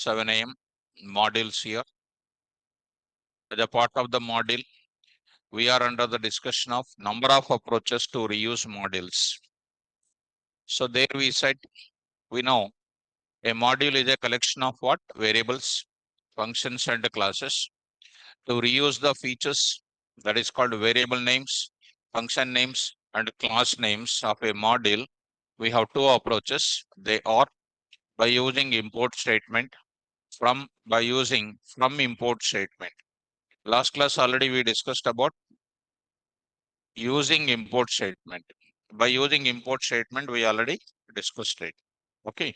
7 a.m. modules here. As a part of the module, we are under the discussion of number of approaches to reuse modules. So there we said, we know a module is a collection of what? Variables, functions and classes. To reuse the features, that is called variable names, function names and class names of a module, we have two approaches. They are by using import statement, by using from import statement. Last class already we discussed about using import statement. By using import statement, we already discussed it. Okay.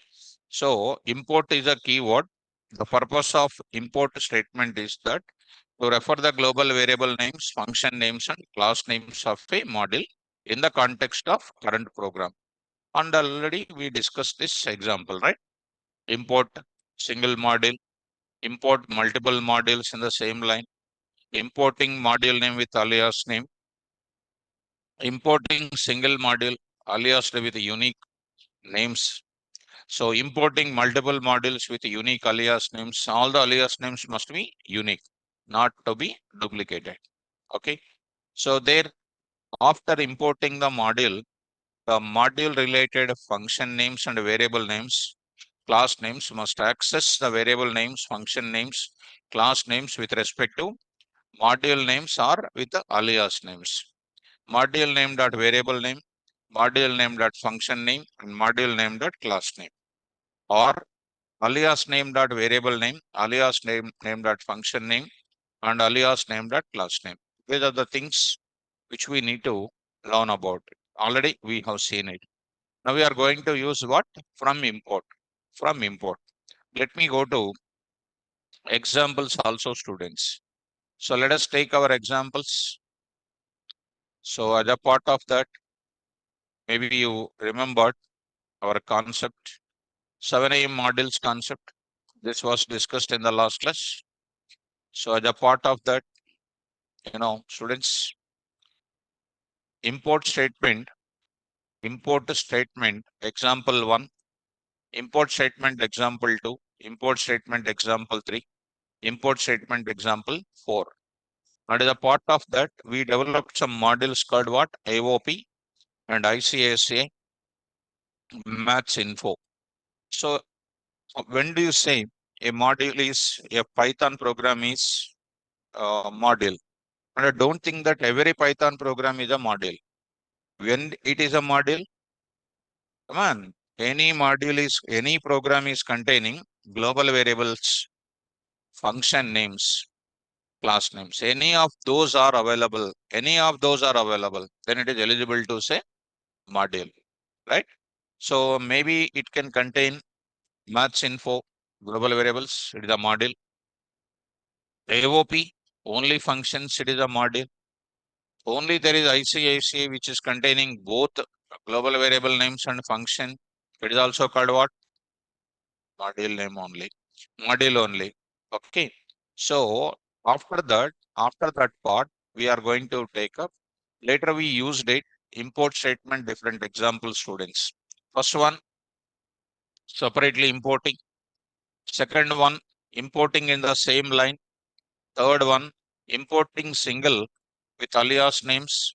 So import is a keyword. The purpose of import statement is that to refer the global variable names, function names, and class names of a module in the context of current program. And already we discussed this example, right? Import single module, import multiple modules in the same line, importing module name with alias name, importing single module aliased with unique names. So importing multiple modules with unique alias names, all the alias names must be unique, not to be duplicated. Okay. So there, after importing the module related function names and variable names, class names must access the variable names, function names, class names with respect to module names or with the alias names. Module name dot variable name, module name dot function name, and module name dot class name, or alias name dot variable name, alias name dot function name, and alias name dot class name. These are the things which we need to learn about. Already we have seen it. Now we are going to use what? From import. From import. Let me go to examples also, students. So let us take our examples. So as a part of that, maybe you remembered our concept, 7 a.m. modules concept. This was discussed in the last class. So as a part of that, students, import statement, example 1, import statement example 2, import statement example 3, import statement example 4. And as a part of that, we developed some modules called what? AOP and ICASA Maths Info. So when do you say a module is a Python program is a module? And I don't think that every Python program is a module. When it is a module, come on, any program is containing global variables, function names, class names. Any of those are available. Then it is eligible to say module, right? So maybe it can contain maths info, global variables, it is a module. AOP, only functions, it is a module. Only there is ICICA, which is containing both global variable names and function. It is also called what? Module name only. Module only. Okay. So after that part, we are going to take up. Later we used it, import statement, different example, students. First one, separately importing. Second one, importing in the same line. Third one, importing single with alias names.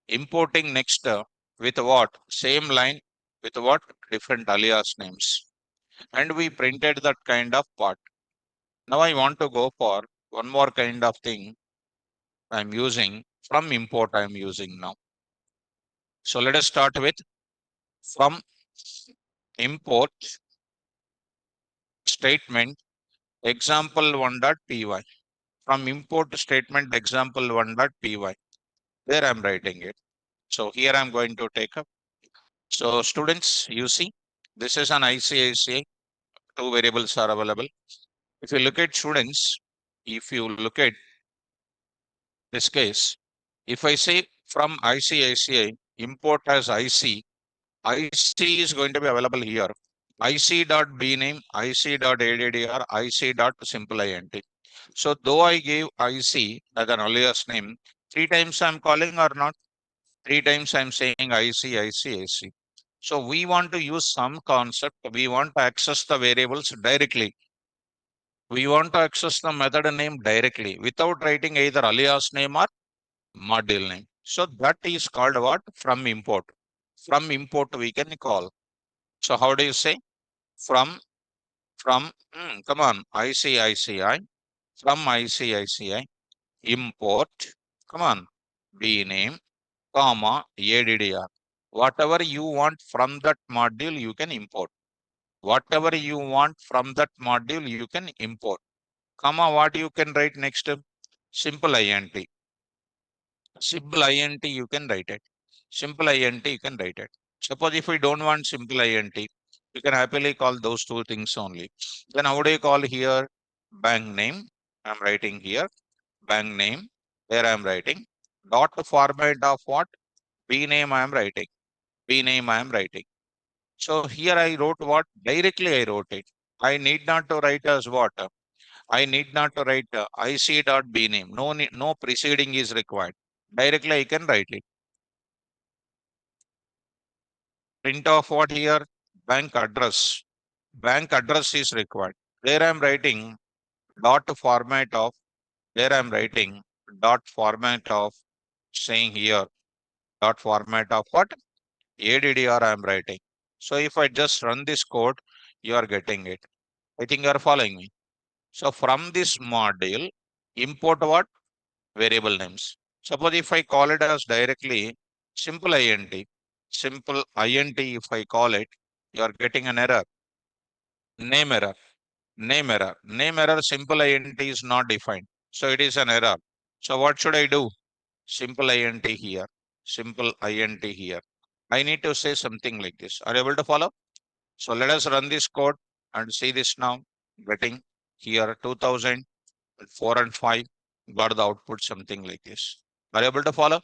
Importing next with what? Same line with what? Different alias names. And we printed that kind of part. Now I want to go for one more kind of thing I'm using from import I'm using now. So let us start with from import statement example1.py. From import statement example1.py. There I'm writing it. So here I'm going to take up. So students, you see, this is an ICICA. Two variables are available. If you look at students, if you look at this case, if I say from ICICA, import as IC is going to be available here. IC.b name, IC.addr, IC.simpleint. So though I gave IC as an alias name, 3 times I'm calling or not? 3 times I'm saying IC. So we want to use some concept. We want to access the variables directly. We want to access the method name directly without writing either alias name or module name. So that is called what? From import. From import we can call. So how do you say? From, come on, ICICI, from ICICI, import, come on, B name, comma, ADDR. Whatever you want from that module, you can import. Whatever you want from that module, you can import. Comma, what you can write next? Simple INT. Simple INT, you can write it. Simple INT, you can write it. Suppose if we don't want simple INT, you can happily call those two things only. Then how do you call here? Bank name. I'm writing here. Bank name. There I'm writing. Dot format of what? B name I am writing. B name I am writing. So here I wrote what? Directly I wrote it. I need not to write as what? I need not to write IC.B name. No preceding is required. Directly I can write it. Print of what here? Bank address. Bank address is required. There I am writing dot format of, there I am writing dot format of, saying here dot format of what? ADDR I am writing. So if I just run this code, you are getting it. I think you are following me. So from this module, import what? Variable names. Suppose if I call it as directly simple int if I call it, you are getting an error. Name error, name error, simple int is not defined. So it is an error. So what should I do? Simple int here, simple int here. I need to say something like this. Are you able to follow? So let us run this code and see this now. Getting here 2000, 4 and 5, got the output something like this. Are you able to follow?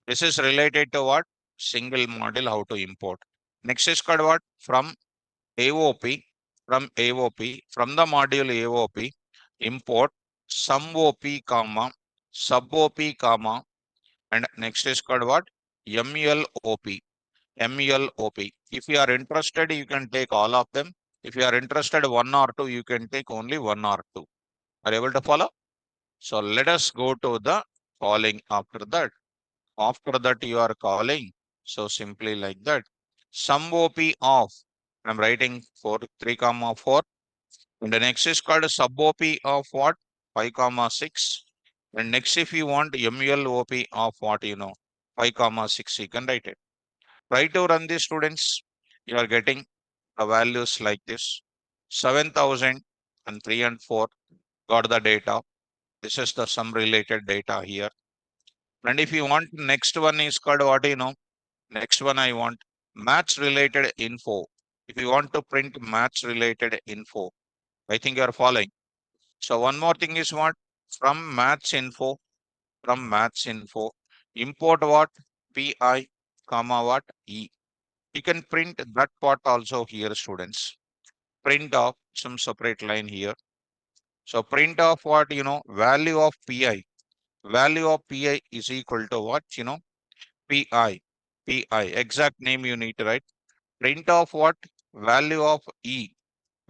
This is related to what? Single model, how to import. Next is called what? From AOP, from AOP, from the module AOP, import sum OP, comma, sub OP, comma, and next is called what? MLOP, MLOP. If you are interested, you can take all of them. If you are interested one or two, you can take only one or two. Are you able to follow? So let us go to the calling after that. After that, you are calling. So simply like that. Sum OP of, I'm writing 4, 3 comma 4. And the next is called sub OP of what? 5 comma 6. And next, if you want MLOP of what, 5 comma 6, you can write it. Try to run this, students. You are getting the values like this. 7,000 and 3 and 4 got the data. This is the sum related data here. And if you want, next one is called what, next one I want match related info. If you want to print match related info, I think you are following. So one more thing is what? From match info, import what? PI, comma what? E. You can print that part also here, students. Print off some separate line here. So print off what, value of PI. Value of PI is equal to what, PI. PI, exact name you need to write. Print of what? Value of E.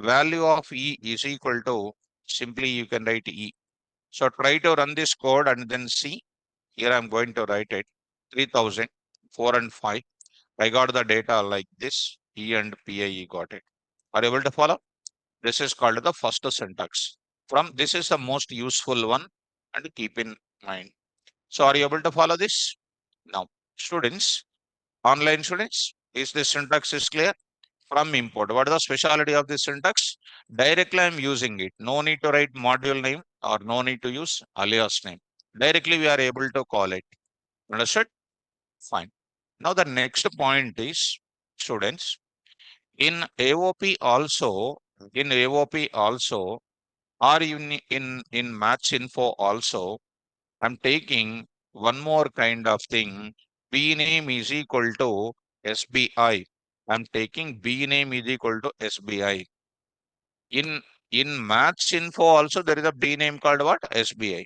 Value of E is equal to, simply you can write E. So try to run this code and then see. Here I'm going to write it. 3000, 4 and 5. I got the data like this. E and PI got it. Are you able to follow? This is called the first syntax. From this is the most useful one and keep in mind. So are you able to follow this? Now, students, online students, is this syntax is clear? From import, what is the speciality of this syntax? Directly I'm using it. No need to write module name or no need to use alias name. Directly we are able to call it. Understood? Fine. Now the next point is, students, in AOP also, or in match info also, I'm taking one more kind of thing. B name is equal to SBI. I'm taking B name is equal to SBI. In match info also there is a B name called what? SBI.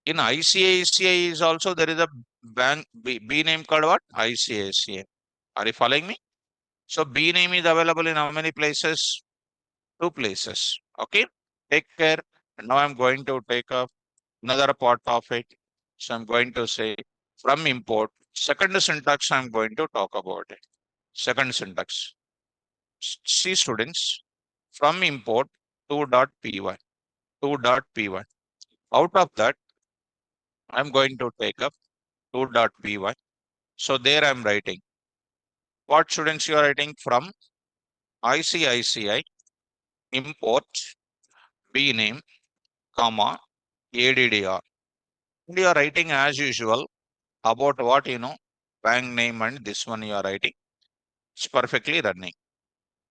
In ICICI is also there is a bank B name called what? ICICI. Are you following me? So B name is available in how many places? Two places. Okay. Take care. And now I'm going to take up another part of it. So I'm going to say from import. Second syntax I'm going to talk about it. Second syntax. See students, from import 2.py. 2.py. Out of that, I'm going to take up 2.py. So there I'm writing. What students you are writing from ICICI import B name, comma, ADDR. And you are writing as usual about what bank name and this one you are writing. It's perfectly running.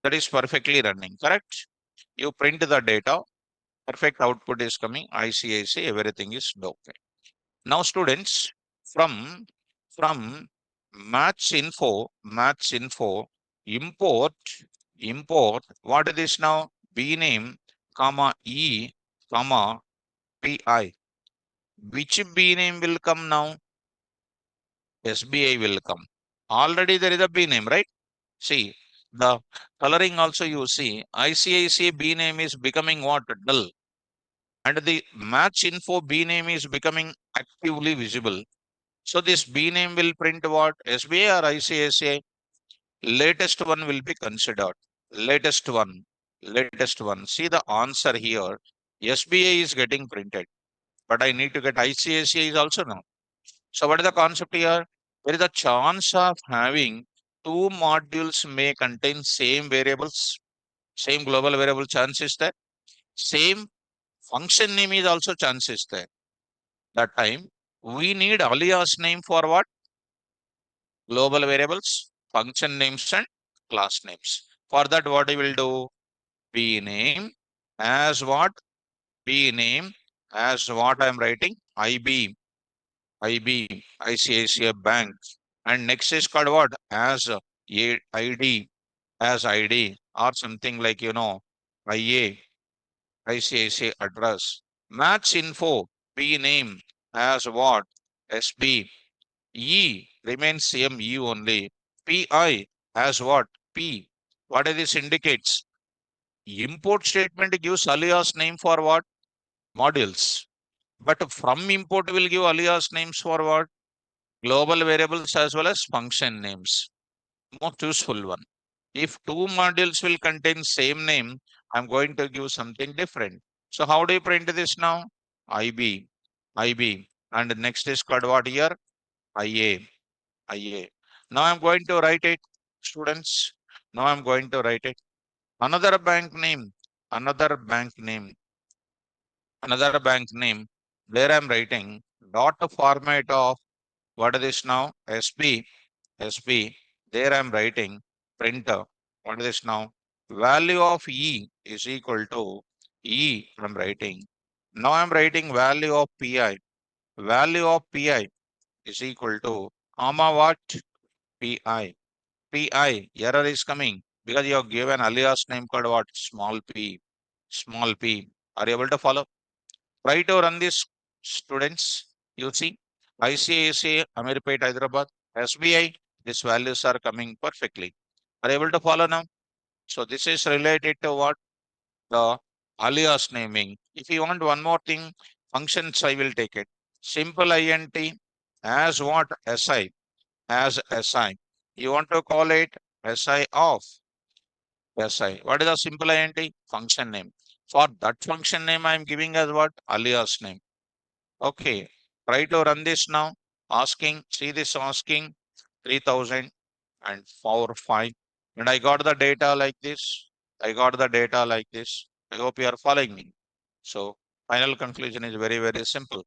That is perfectly running, correct? You print the data, perfect output is coming, ICICI, everything is okay. Now students, from from match info, import, what is this now? B name, comma, E, comma, PI. Which B name will come now? SBI will come. Already there is a B name, right? See, the coloring also you see, ICICI B name is becoming what? Dull. And the match info B name is becoming actively visible. So this B name will print what? SBI or ICICI? Latest one will be considered. Latest one. Latest one. See the answer here. SBI is getting printed. But I need to get ICICI is also now. So what is the concept here? There is a chance of having two modules may contain same variables, same global variable chance is there. Same function name is also chance is there. That time we need alias name for what? Global variables, function names and class names. For that what I will do? B name as what? B name as what I am writing? IB, ICICI Bank. And next is called what? As ID, as ID or something like, IA, ICICI address. Match info, B name as what? SB. E remains same E only. PI as what? P. What does this indicates? Import statement gives alias name for what? Modules. But from import will give alias names for what? Global variables as well as function names. Most useful one. If two modules will contain same name, I'm going to give something different. So how do you print this now? IB, IB. And next is called what here? IA, IA. Now I'm going to write it, students. Now I'm going to write it. Another bank name, another bank name, another bank name. There I'm writing dot format of what is this now? SB, SB. There I'm writing printer. What is this now? Value of E is equal to E. I'm writing. Now I'm writing value of PI. Value of PI is equal to comma what? PI. PI, error is coming because you have given alias name called what? Small p. Small p. Are you able to follow? Try to run this, students. You see, ICICI, Amirpet, Hyderabad, SBI, these values are coming perfectly. Are you able to follow now? So this is related to what? The alias naming. If you want one more thing, functions, I will take it. Simple int as what? SI. As SI. You want to call it SI of SI. What is the simple int? Function name. For that function name, I am giving as what? Alias name. Okay. Try to run this now. Asking, see this asking 3000 and 4, 5. And I got the data like this. I got the data like this. I hope you are following me. So final conclusion is very, very simple.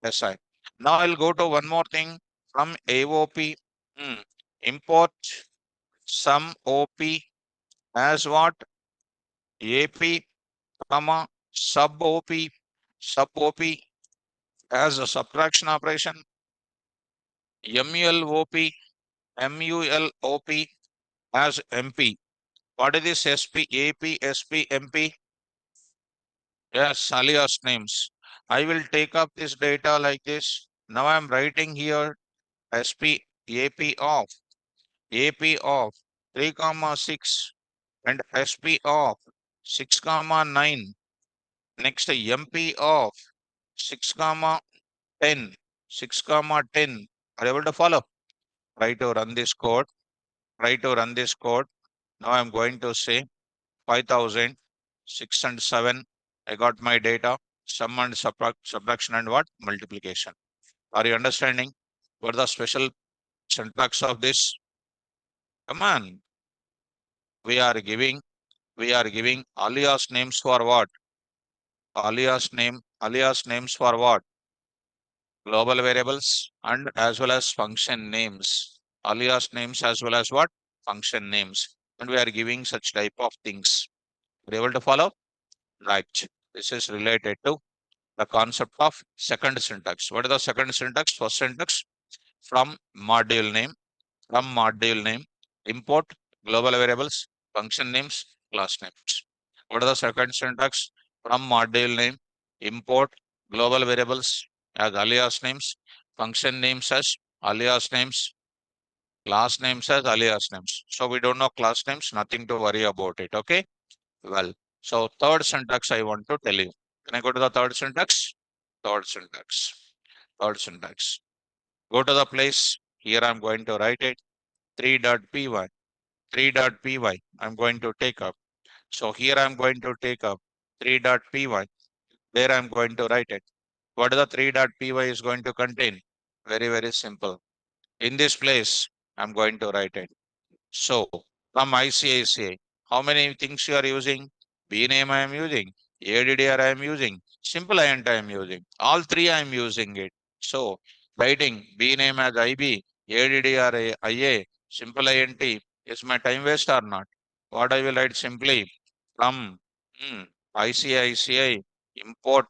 SI. Now I'll go to one more thing from AOP. Import some OP as what? AP, comma, sub OP as a subtraction operation, MULOP, MULOP as MP. What is this SP, AP, SP, MP? Yes, alias names. I will take up this data like this. Now I'm writing here SP, AP of 3 comma 6 and SP of 6 comma 9. Next, MP of 6 comma 10. 6 comma 10. Are you able to follow? Try to run this code. Try to run this code. Now I'm going to say 5000, 6 and 7. I got my data. Sum and subtraction and what? Multiplication. Are you understanding? What the special syntax of this? Come on. We are giving alias names for what? Alias names for what? Global variables and as well as function names. Alias names as well as what? Function names. And we are giving such type of things. Are you able to follow? Right. This is related to the concept of second syntax. What is the second syntax? First syntax from module name, import global variables, function names, class names. What is the second syntax? From module name, import global variables as alias names, function names as alias names, class names as alias names. So we don't know class names, nothing to worry about it. Okay. Well, so third syntax I want to tell you. Can I go to the third syntax? Third syntax. Third syntax. Go to the place. Here I'm going to write it. 3.py. 3.py. I'm going to take up. So here I'm going to take up 3.py. There I'm going to write it. What the 3.py is going to contain? Very, very simple. In this place, I'm going to write it. So from ICICI, how many things you are using? BName I am using, ADDR I am using, simple INT I am using. All three I am using it. So writing BName as IB, ADDR IA, simple INT, is my time waste or not? What I will write simply from ICICI import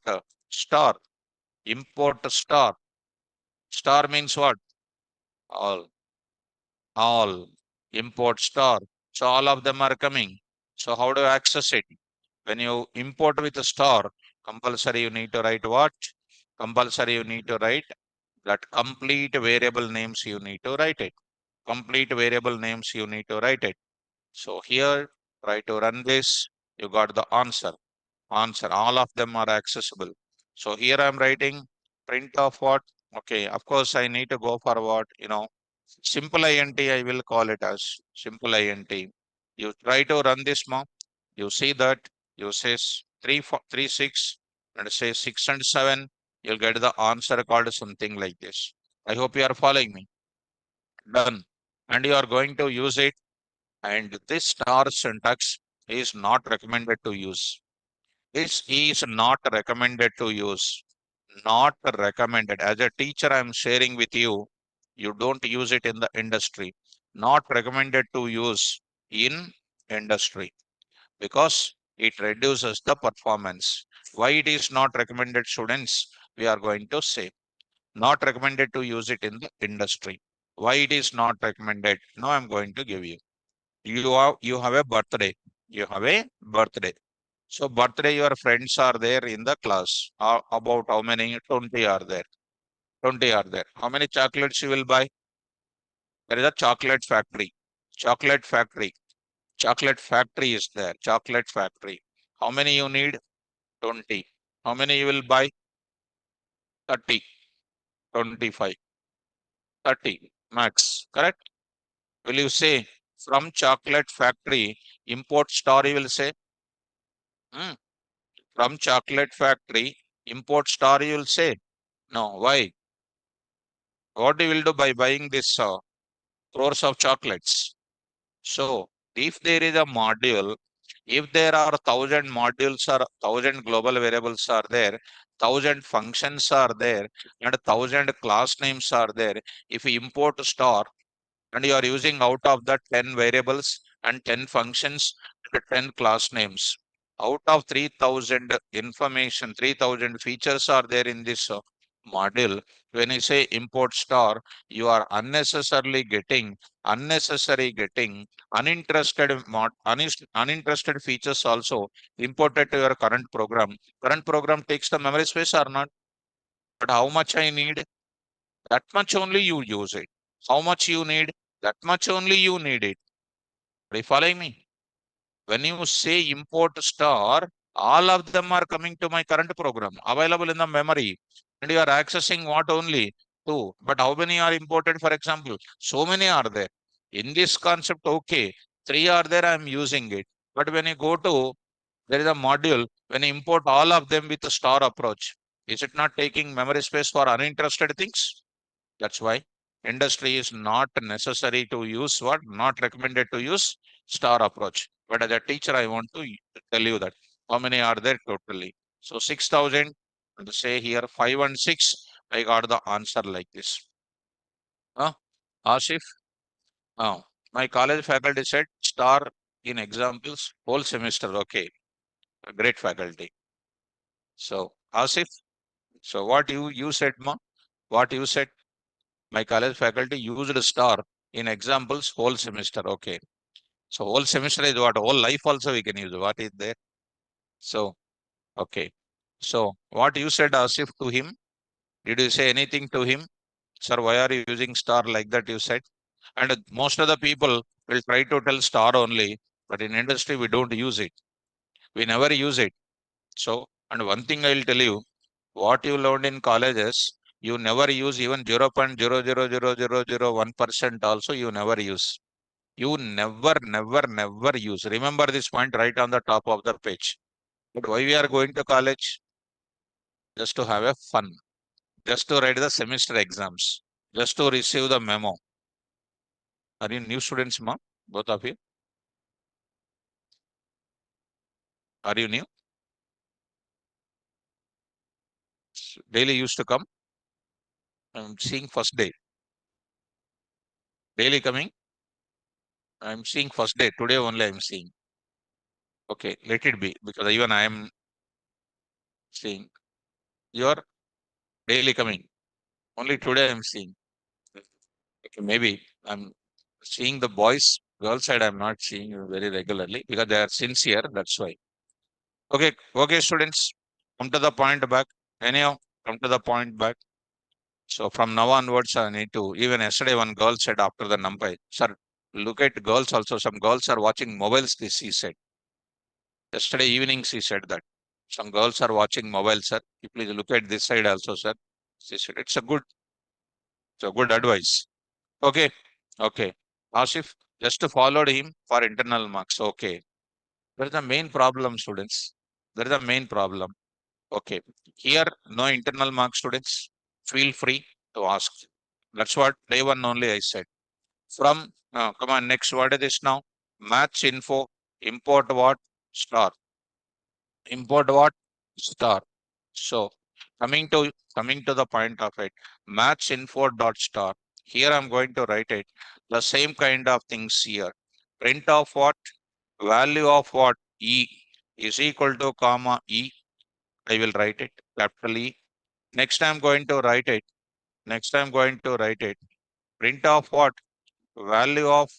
star, import star. Star means what? All. All import star. So all of them are coming. So how do you access it? When you import with a star, compulsory you need to write what? Compulsory you need to write that complete variable names you need to write it. Complete variable names you need to write it. So here, try to run this. You got the answer. Answer. All of them are accessible. So here I'm writing print of what? Okay, of course I need to go for what, simple int I will call it as simple int. You try to run this mock. You see that you say 3 6 and say 6 and 7. You'll get the answer called something like this. I hope you are following me. Done. And you are going to use it. And this star syntax is not recommended to use. This is not recommended to use. Not recommended. As a teacher, I'm sharing with you. You don't use it in the industry. Not recommended to use in industry because it reduces the performance. Why it is not recommended, students? We are going to say not recommended to use it in the industry. Why it is not recommended? Now I'm going to give you. You have a birthday. You have a birthday. So birthday, your friends are there in the class. About how many? 20 are there. 20 are there. How many chocolates you will buy? There is a chocolate factory. Chocolate factory. Chocolate factory is there. Chocolate factory. How many you need? 20. How many you will buy? 30. 25. 30 max. Correct? Will you say from chocolate factory import star you will say? Hmm. From chocolate factory import star you will say? No. Why? What you will do by buying this crores of chocolates? So if there is a module, if there are 1,000 modules or 1,000 global variables are there, 1,000 functions are there, and 1,000 class names are there, if you import star and you are using out of the 10 variables and 10 functions and 10 class names, out of 3,000 information, 3,000 features are there in this module. When you say import star, you are unnecessary getting uninterested features also imported to your current program. Current program takes the memory space or not? But how much I need? That much only you use it. How much you need? That much only you need it. Are you following me? When you say import star, All of them are coming to my current program, available in the memory, and you are accessing what only two. But how many are imported, for example? So many are there. In this concept, okay, three are there, I'm using it. But when you go to, there is a module, when you import all of them with a star approach, is it not taking memory space for uninterested things? That's why industry is not necessary to use what, not recommended to use star approach. But as a teacher, I want to tell you that how many are there totally. So 6,000, and say here 5 and 6, I got the answer like this. Asif, my college faculty said star in examples whole semester. Okay, a great faculty. So Asif, so what you said, ma? What you said? My college faculty used star in examples whole semester. Okay. So whole semester is what? Whole life also we can use. What is there? So, okay. So what you said, Asif, to him? Did you say anything to him? Sir, why are you using star like that? You said. And most of the people will try to tell star only, but in industry we don't use it. We never use it. So, and one thing I will tell you, what you learned in colleges, you never use even 0.0000001% also you never use. You never use. Remember this point right on the top of the page. But why we are going to college? Just to have a fun, just to write the semester exams, just to receive the memo. Are you new students, ma? Both of you? Are you new? Daily used to come. I'm seeing first day. Daily coming. I'm seeing first day. Today only I'm seeing. Okay, let it be because even I am seeing. You're daily coming. Only today I'm seeing. Okay, maybe I'm seeing the boys, girls side I'm not seeing very regularly because they are sincere. That's why. Okay, okay, students, come to the point back. Anyhow, come to the point back. So from now onwards, I need to. Even yesterday, one girl said after the numpy, sir, look at girls also. Some girls are watching mobiles. This he said yesterday evening. She said that some girls are watching mobiles, sir. You please look at this side also, sir. She said it's a good advice. Okay, okay. Asif, just to follow him for internal marks. Okay. There is the main problem, students. There is the main problem. Okay. Here, no internal marks, students. Feel free to ask. That's what day one only I said. From, come on, next, what is this now? Maths info, import what? Star. Import what? Star. So, coming to the point of it, maths info dot star. Here I'm going to write it. The same kind of things here. Print of what? Value of what? E is equal to comma E. I will write it capital E. Next I'm going to write it. Next I'm going to write it. Print of what? Value of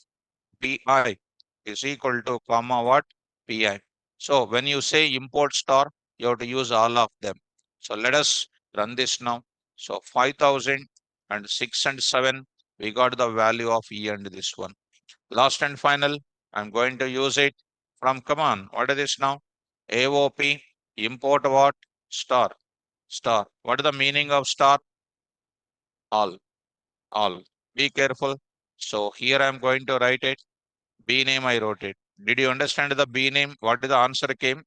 pi is equal to comma what? Pi. So when you say import star, you have to use all of them. So let us run this now. So 5,000 and 6 and 7, we got the value of E and this one. Last and final, I'm going to use it from, come on, what is this now? AOP, import what? Star, star. What is the meaning of star? All, all. Be careful. So here I'm going to write it. B name I wrote it. Did you understand the B name? What is the answer came?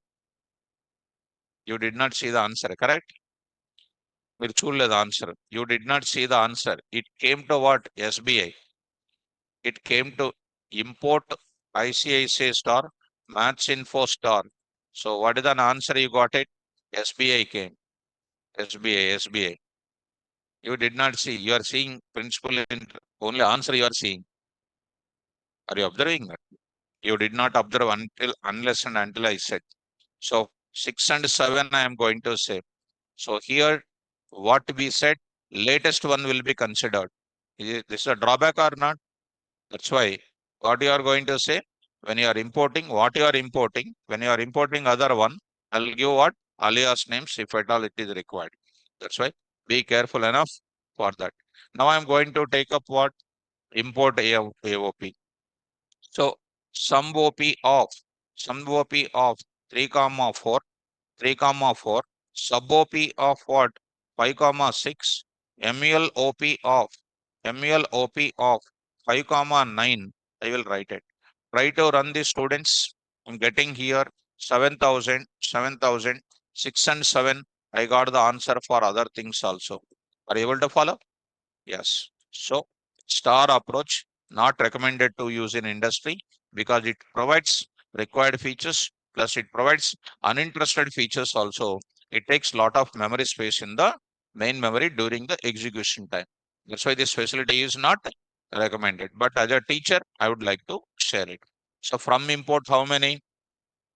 You did not see the answer, correct? మీరు చూడలేదు answer. You did not see the answer. It came to what? SBI. It came to import ICICI star, Maths Info star. So what is the answer you got it? SBI came. SBI, SBI. You did not see. You are seeing principal in only answer you are seeing. Are you observing that? You did not observe until unless and until I said. So 6 and 7 I am going to say. So here what we said, latest one will be considered. Is this a drawback or not? That's why what you are going to say when you are importing, what you are importing, when you are importing other one, I'll give what? Alias names if at all it is required. That's why be careful enough for that. Now I'm going to take up what? Import AOP. So sum OP of 3 comma 4 3 comma 4, sub OP of what? 5 comma 6, MLOP of MLOP of 5 comma 9. I will write it. Try to run the students. I'm getting here 7,000, 7,000, 6 and 7. I got the answer for other things also. Are you able to follow? Yes. So star approach not recommended to use in industry because it provides required features plus it provides uninterested features also. It takes lot of memory space in the main memory during the execution time. That's why this facility is not recommended. But as a teacher, I would like to share it. So from import, how many?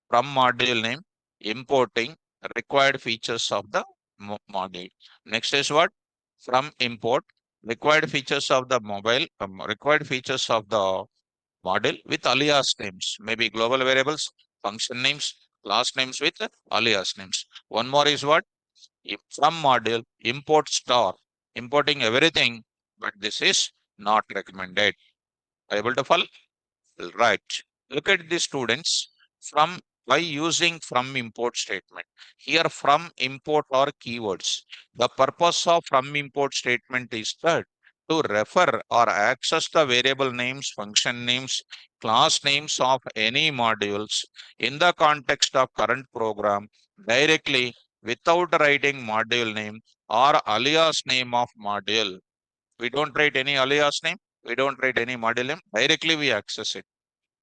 From module name, importing required features of the module. Next is what? From import, required features of the required features of the model with alias names, maybe global variables, function names, class names with alias names. One more is what? From module, import star, importing everything, but this is not recommended. Able to follow? Right. Look at the students from by using from import statement. Here from import are keywords. The purpose of from import statement is that to refer or access the variable names, function names, class names of any modules in the context of current program directly without writing module name or alias name of module. We don't write any alias name. We don't write any module name. Directly we access it.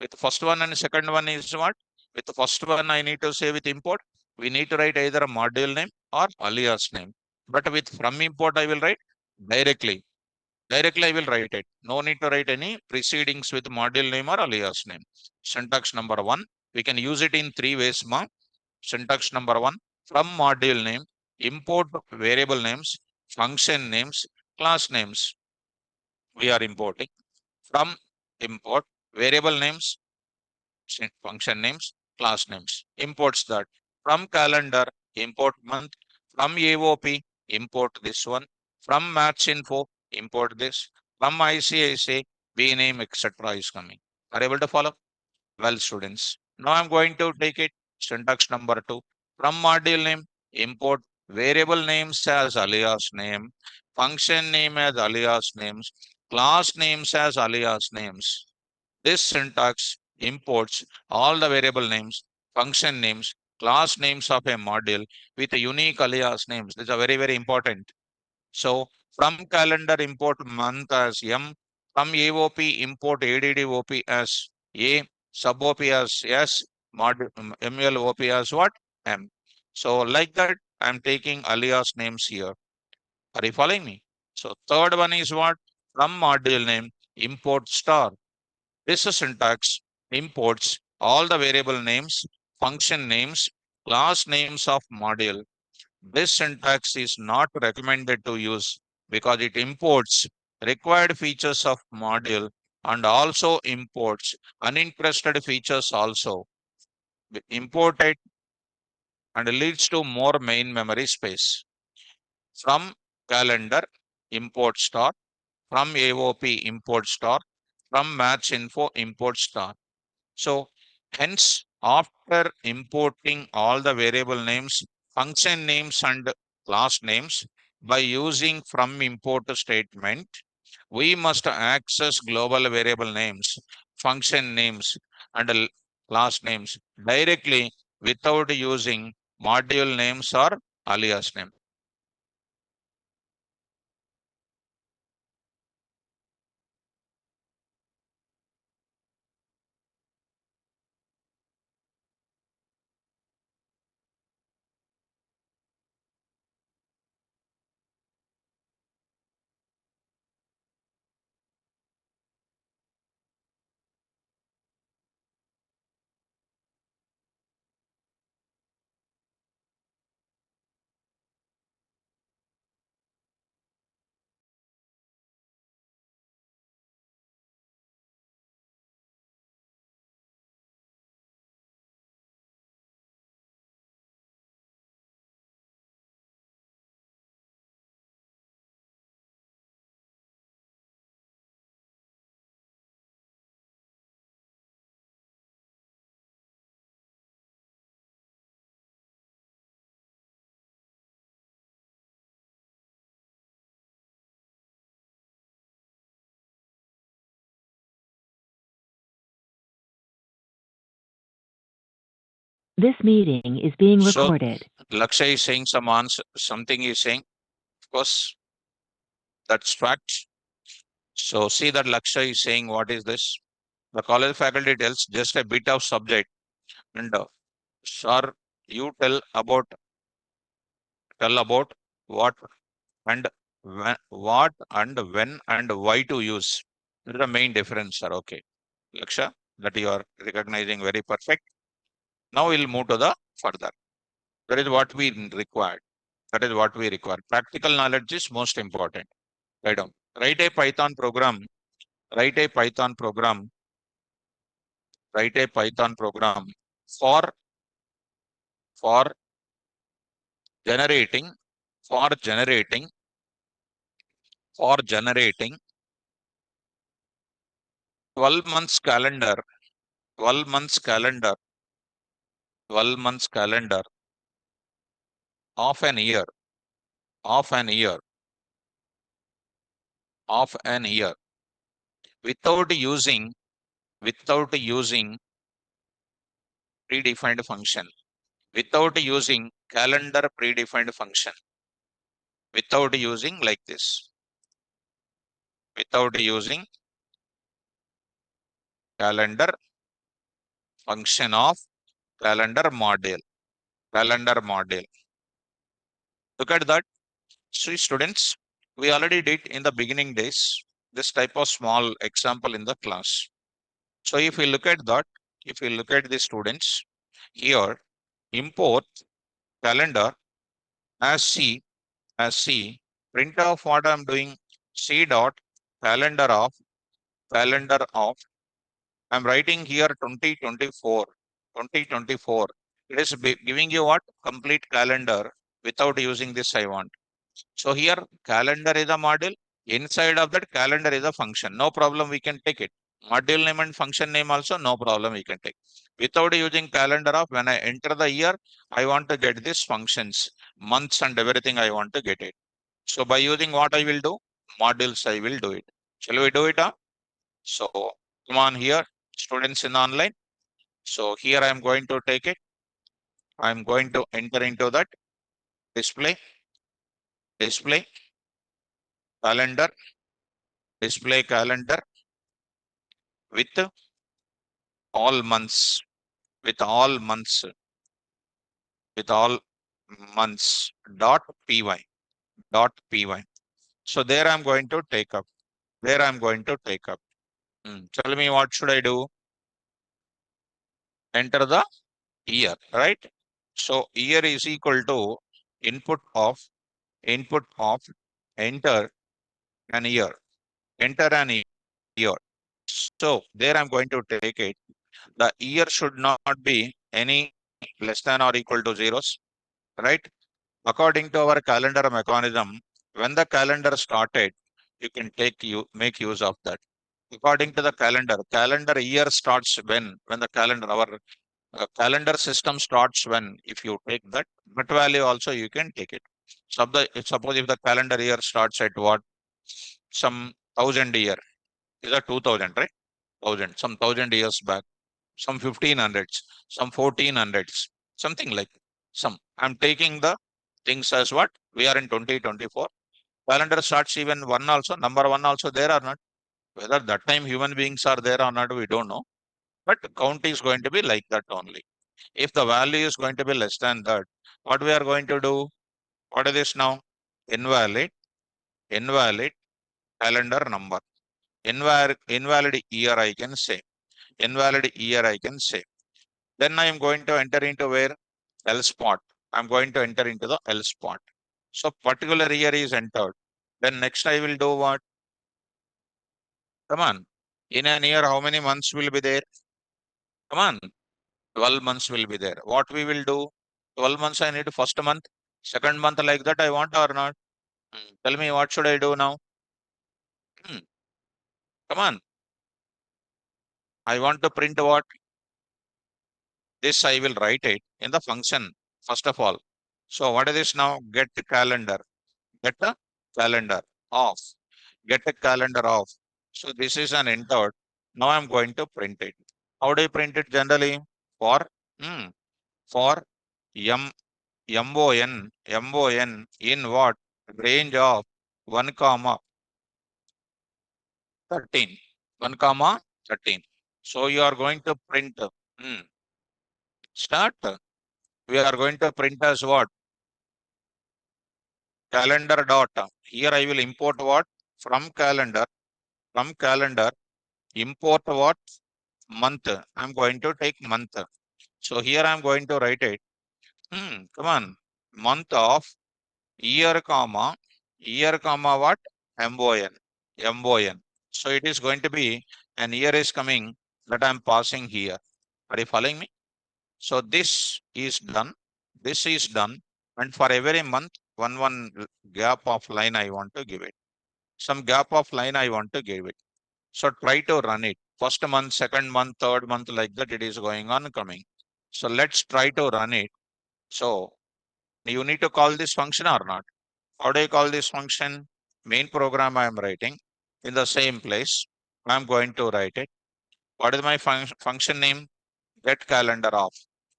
With the first one and second one is what? With the first one, I need to say with import, we need to write either a module name or alias name. But with from import, I will write directly. Directly, I will write it. No need to write any precedings with module name or alias name. Syntax number one, we can use it in three ways, ma. Syntax number one, from module name, import variable names, function names, class names. We are importing from import variable names, function names, class names. Imports that. From calendar, import month. From AOP, import this one. From match info, import this. From ICICI, B name, etc. is coming. Are you able to follow? Well, students. Now I'm going to take it. Syntax number two. From module name, import variable names as alias name, function name as alias names, class names as alias names. This syntax imports all the variable names, function names, class names of a module with a unique alias names. These are very, very important. So from calendar import month as M, from AOP import ADDOP as A, sub OP as S, MLOP as what? M. So like that, I'm taking alias names here. Are you following me? So third one is what? From module name, import star. This syntax imports all the variable names, function names, class names of module. This syntax is not recommended to use because it imports required features of module and also imports uninterested features also. Import it and leads to more main memory space. From calendar, import star. From AOP, import star. From match info, import star. So hence, after importing all the variable names, function names and class names by using from import statement, we must access global variable names, function names and class names directly without using module names or alias name. This meeting is being So recorded. Lakshay is saying some answer, something is saying. Of course, that's fact. So see that Lakshay is saying what is this? The college faculty tells just a bit of subject and sir, you tell about what and what and when and why to use. This is the main difference, sir. Okay, Laksha, that you are recognizing very perfect. Now we'll move to the further. That is what we require. That is what we require. Practical knowledge is most important. Write down. Write a Python program. Write a Python program. Write a Python program for for generating for generating generating 12 months calendar 12 months calendar 12 months calendar of an year of an year of an year without using without using predefined function without using calendar predefined function without using like this without using calendar function of calendar module. Look at that. See students, we already did in the beginning days this type of small example in the class. So if we look at that, if we look at the students here, import calendar as C as C, print of what I'm doing, C dot calendar of I'm writing here 2024 2024. It is giving you what complete calendar without using this I want. So here calendar is a module. Inside of that calendar is a function. No problem, we can take it. Module name and function name also, no problem, we can take. Without using calendar of, when I enter the year, I want to get these functions, months and everything I want to get it. So by using what I will do, modules I will do it. Shall we do it? So come on here, students in online. So here I am going to take it. I am going to enter into that display calendar, display calendar with all months, with all months, with all months py. So there I'm going to take up. There I'm going to take up. Tell me what should I do? Enter the year, right? So year is equal to input of enter an year. Enter an year. So there I'm going to take it. The year should not be any less than or equal to zeros, right? According to our calendar mechanism, when the calendar started, you can make use of that. According to the calendar year starts when the calendar, our calendar system starts when, if you take that value also you can take it. Suppose if the calendar year starts at what? Some 1000 year, is a 2000, right? 1000 years back, some 1500s, some 1400s, something like some. I'm taking the things as what we are in 2024. Calendar starts even one also, number one also there or not. Whether that time human beings are there or not, we don't know. But count is going to be like that only. If the value is going to be less than that, what we are going to do? What is this now? Invalid, invalid calendar number. Invalid year I can say. Invalid year I can say. Then I am going to enter into where? Else spot. I'm going to enter into the else spot. So particular year is entered. Then next I will do what? Come on. In an year, how many months will be there? Come on. 12 months will be there. What we will do? 12 months I need first month, second month like that I want or not? Tell me what should I do now? Hmm, Come on. I want to print what? This I will write it in the function first of all. So what is this now? Get calendar. Get a calendar off. Get a calendar off. So this is an entered. Now I'm going to print it. How do you print it generally? For hmm, for M MON in what? Range of 1 comma 13. 1 comma 13. So you are going to print. Start. We are going to print as what? Calendar dot. Here I will import what? From calendar. From calendar. Import what? Month. I'm going to take month. So here I'm going to write it. Come on. Month of year comma what? MON. MON. So it is going to be an year is coming that I'm passing here. Are you following me? So this is done. This is done. And for every month, one gap of line I want to give it. Some gap of line I want to give it. So try to run it. First month, second month, third month, like that it is going on coming. So let's try to run it. So you need to call this function or not? How do I call this function? Main program I am writing in the same place. I'm going to write it. What is my function name? Get calendar off.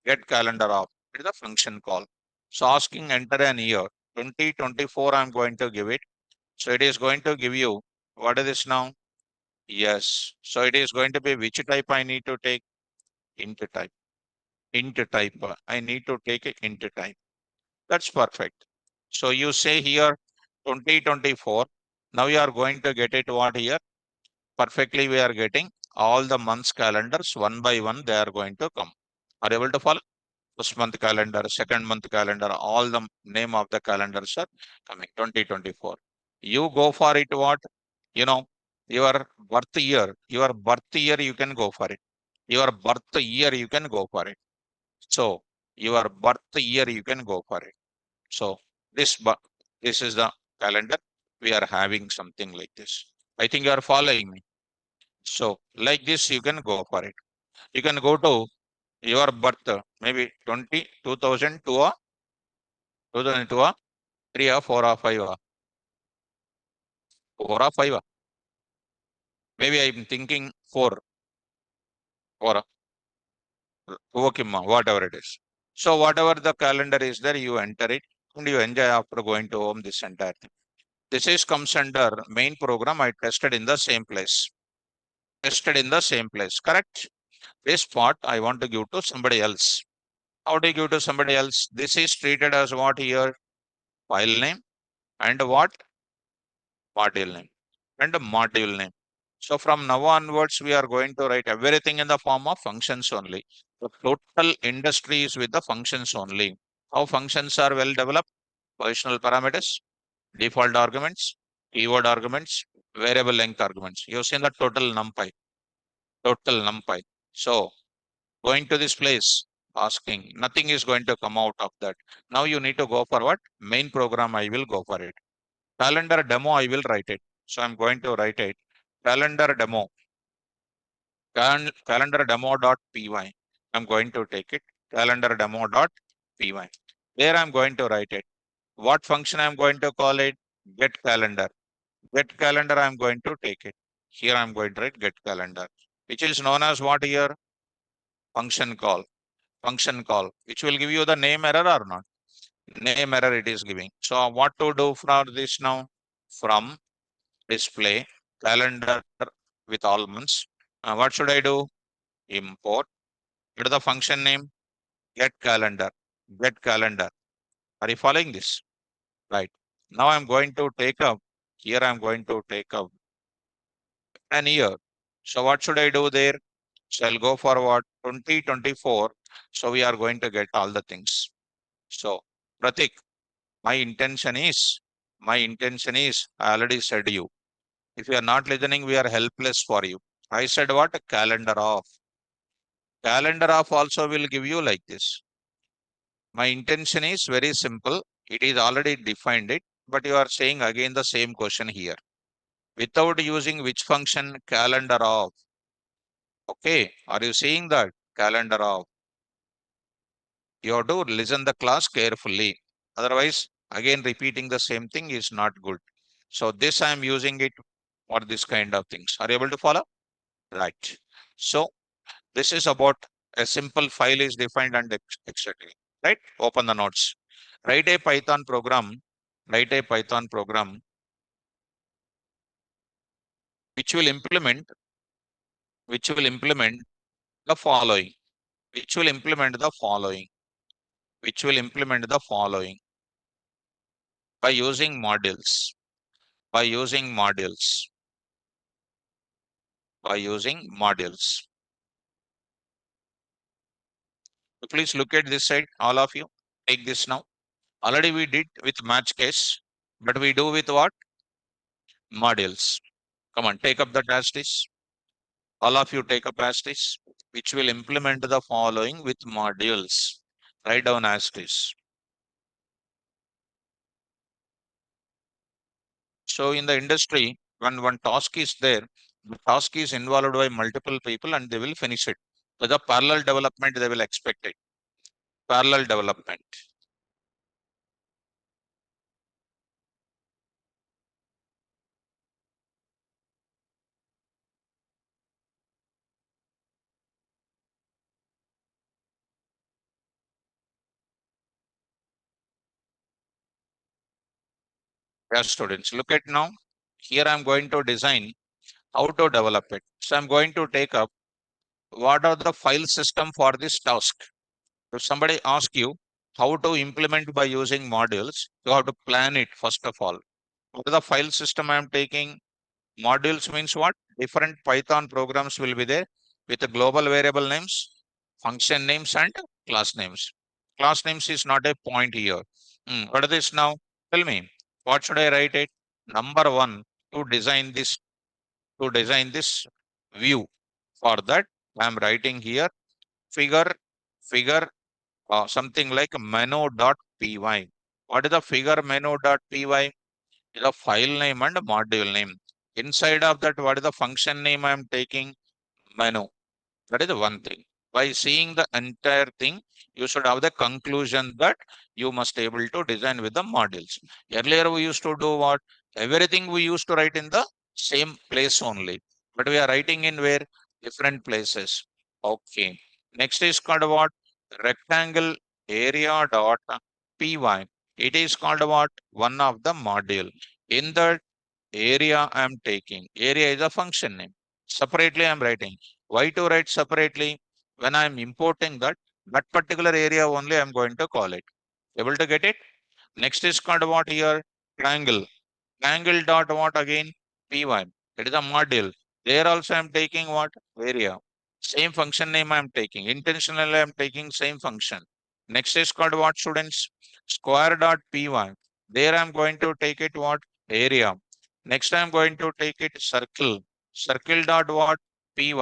Get calendar off. It is a function call. So asking enter an year. 2024 I'm going to give it. So it is going to give you, what is this now? Yes. So it is going to be which type I need to take? Int type. Int type. I need to take a int type. That's perfect. So you say here 2024. Now you are going to get it what here? Perfectly we are getting all the months calendars one by one they are going to come. Are you able to follow? First month calendar, second month calendar, all the name of the calendars are coming 2024. You go for it what? You know, your birth year you can go for it. Your birth year you can go for it. So your birth year you can go for it. So this is the calendar. We are having something like this. I think you are following me. So like this, you can go for it. You can go to your birth, maybe 2002 or 2002 or 3 or 4 or 5 or 4 or 5. Maybe I'm thinking 4 or okay, whatever it is. So whatever the calendar is there, you enter it and you enjoy after going to home this entire thing. This is comes under main program. I tested in the same place. Tested in the same place. Correct. This part I want to give to somebody else. How do you give to somebody else? This is treated as what here? File name and what? Module name and a module name. So from now onwards, we are going to write everything in the form of functions only. The total industry is with the functions only. How functions are well developed? Positional parameters, default arguments, keyword arguments, variable length arguments. You've seen the total numpy. Total numpy. So going to this place, asking, nothing is going to come out of that. Now you need to go for what? Main program, I will go for it. Calendar demo, I will write it. So I'm going to write it. Calendar demo. Calendar demo.py. I'm going to take it. Calendar demo.py. There I'm going to write it. What function I'm going to call it? Get calendar. Get calendar, I'm going to take it. Here I'm going to write get calendar, which is known as what here? Function call. Function call, which will give you the name error or not? Name error it is giving. So what to do for this now? From display calendar with all months. What should I do? Import. What is the function name? Get calendar. Get calendar. Are you following this? Right. Now I'm going to take up. Here I'm going to take up an year. So what should I do there? So I'll go for what? 2024. So we are going to get all the things. So Pratik, my intention is, I already said you. If you are not listening, we are helpless for you. I said what? Calendar off. Calendar off also will give you like this. My intention is very simple. It is already defined it, but you are saying again the same question here. Without using which function? Calendar off. Okay. Are you seeing that? Calendar off. You have to listen the class carefully. Otherwise, again repeating the same thing is not good. So this I am using it for this kind of things. Are you able to follow? Right. So this is about A simple file is defined and etc. Right? Open the notes. Write a Python program. Write a Python program which will implement which will implement the following. Which will implement the following. Which will implement the following by using modules. By using modules. By using modules. So please look at this side, all of you. Take this now. Already we did with match case, but we do with what? Modules. Come on, take up the as this. All of you take up as this, which will implement the following with modules. Write down as this. So in the industry, when one task is there, the task is involved by multiple people and they will finish it. With the parallel development, they will expect it. Parallel development. Yes, students, look at now. Here I'm going to design how to develop it. So I'm going to take up what are the file system for this task. If somebody asks you how to implement by using modules, you have to plan it first of all. What is the file system I am taking? Modules means what? Different Python programs will be there with the global variable names, function names, and class names. Class names is not a point here. What is this now? Tell me, what should I write it? Number one, to design this, to design this view. For that, I am writing here figure, figure, something like menu.py. What is the figure menu.py? Is a file name and a module name. Inside of that, what is the function name I am taking? Menu. That is the one thing. By seeing the entire thing, you should have the conclusion that you must able to design with the modules. Earlier, we used to do what? Everything we used to write in the same place only. But we are writing in where? Different places. Okay. Next is called what? Rectangle area dot py. It is called what? One of the module. In the area I am taking. Area is a function name. Separately I am writing. Why to write separately? When I am importing that, that particular area only I am going to call it. Able to get it? Next is called what here? Triangle. Triangle dot what again? Py. It is a module. There also I am taking what? Area. Same function name I am taking. Intentionally I am taking same function. Next is called what, students? Square dot py. There I am going to take it what? Area. Next I am going to take it circle. Circle dot what? Py.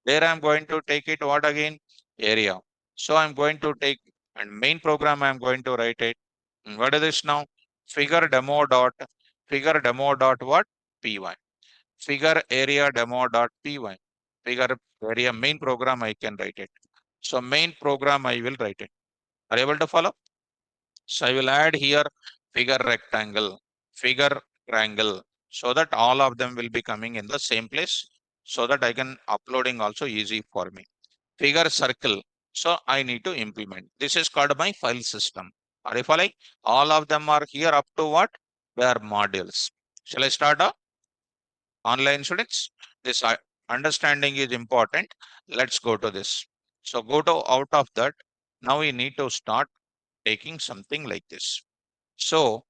There I am going to take it what again? Area. So I am going to take and main program I am going to write it. What is this now? Figure demo dot what? Py. Figure area demo dot py. Figure area main program I can write it. So main program I will write it. Are you able to follow? So I will add here figure rectangle, figure triangle, so that all of them will be coming in the same place, so that I can uploading also easy for me. Figure circle. So I need to implement. This is called my file system. Are you following? All of them are here up to what? They are modules. Shall I start online students? This understanding is important. Let's go to this. So go to out of that. Now we need to start taking something like this. So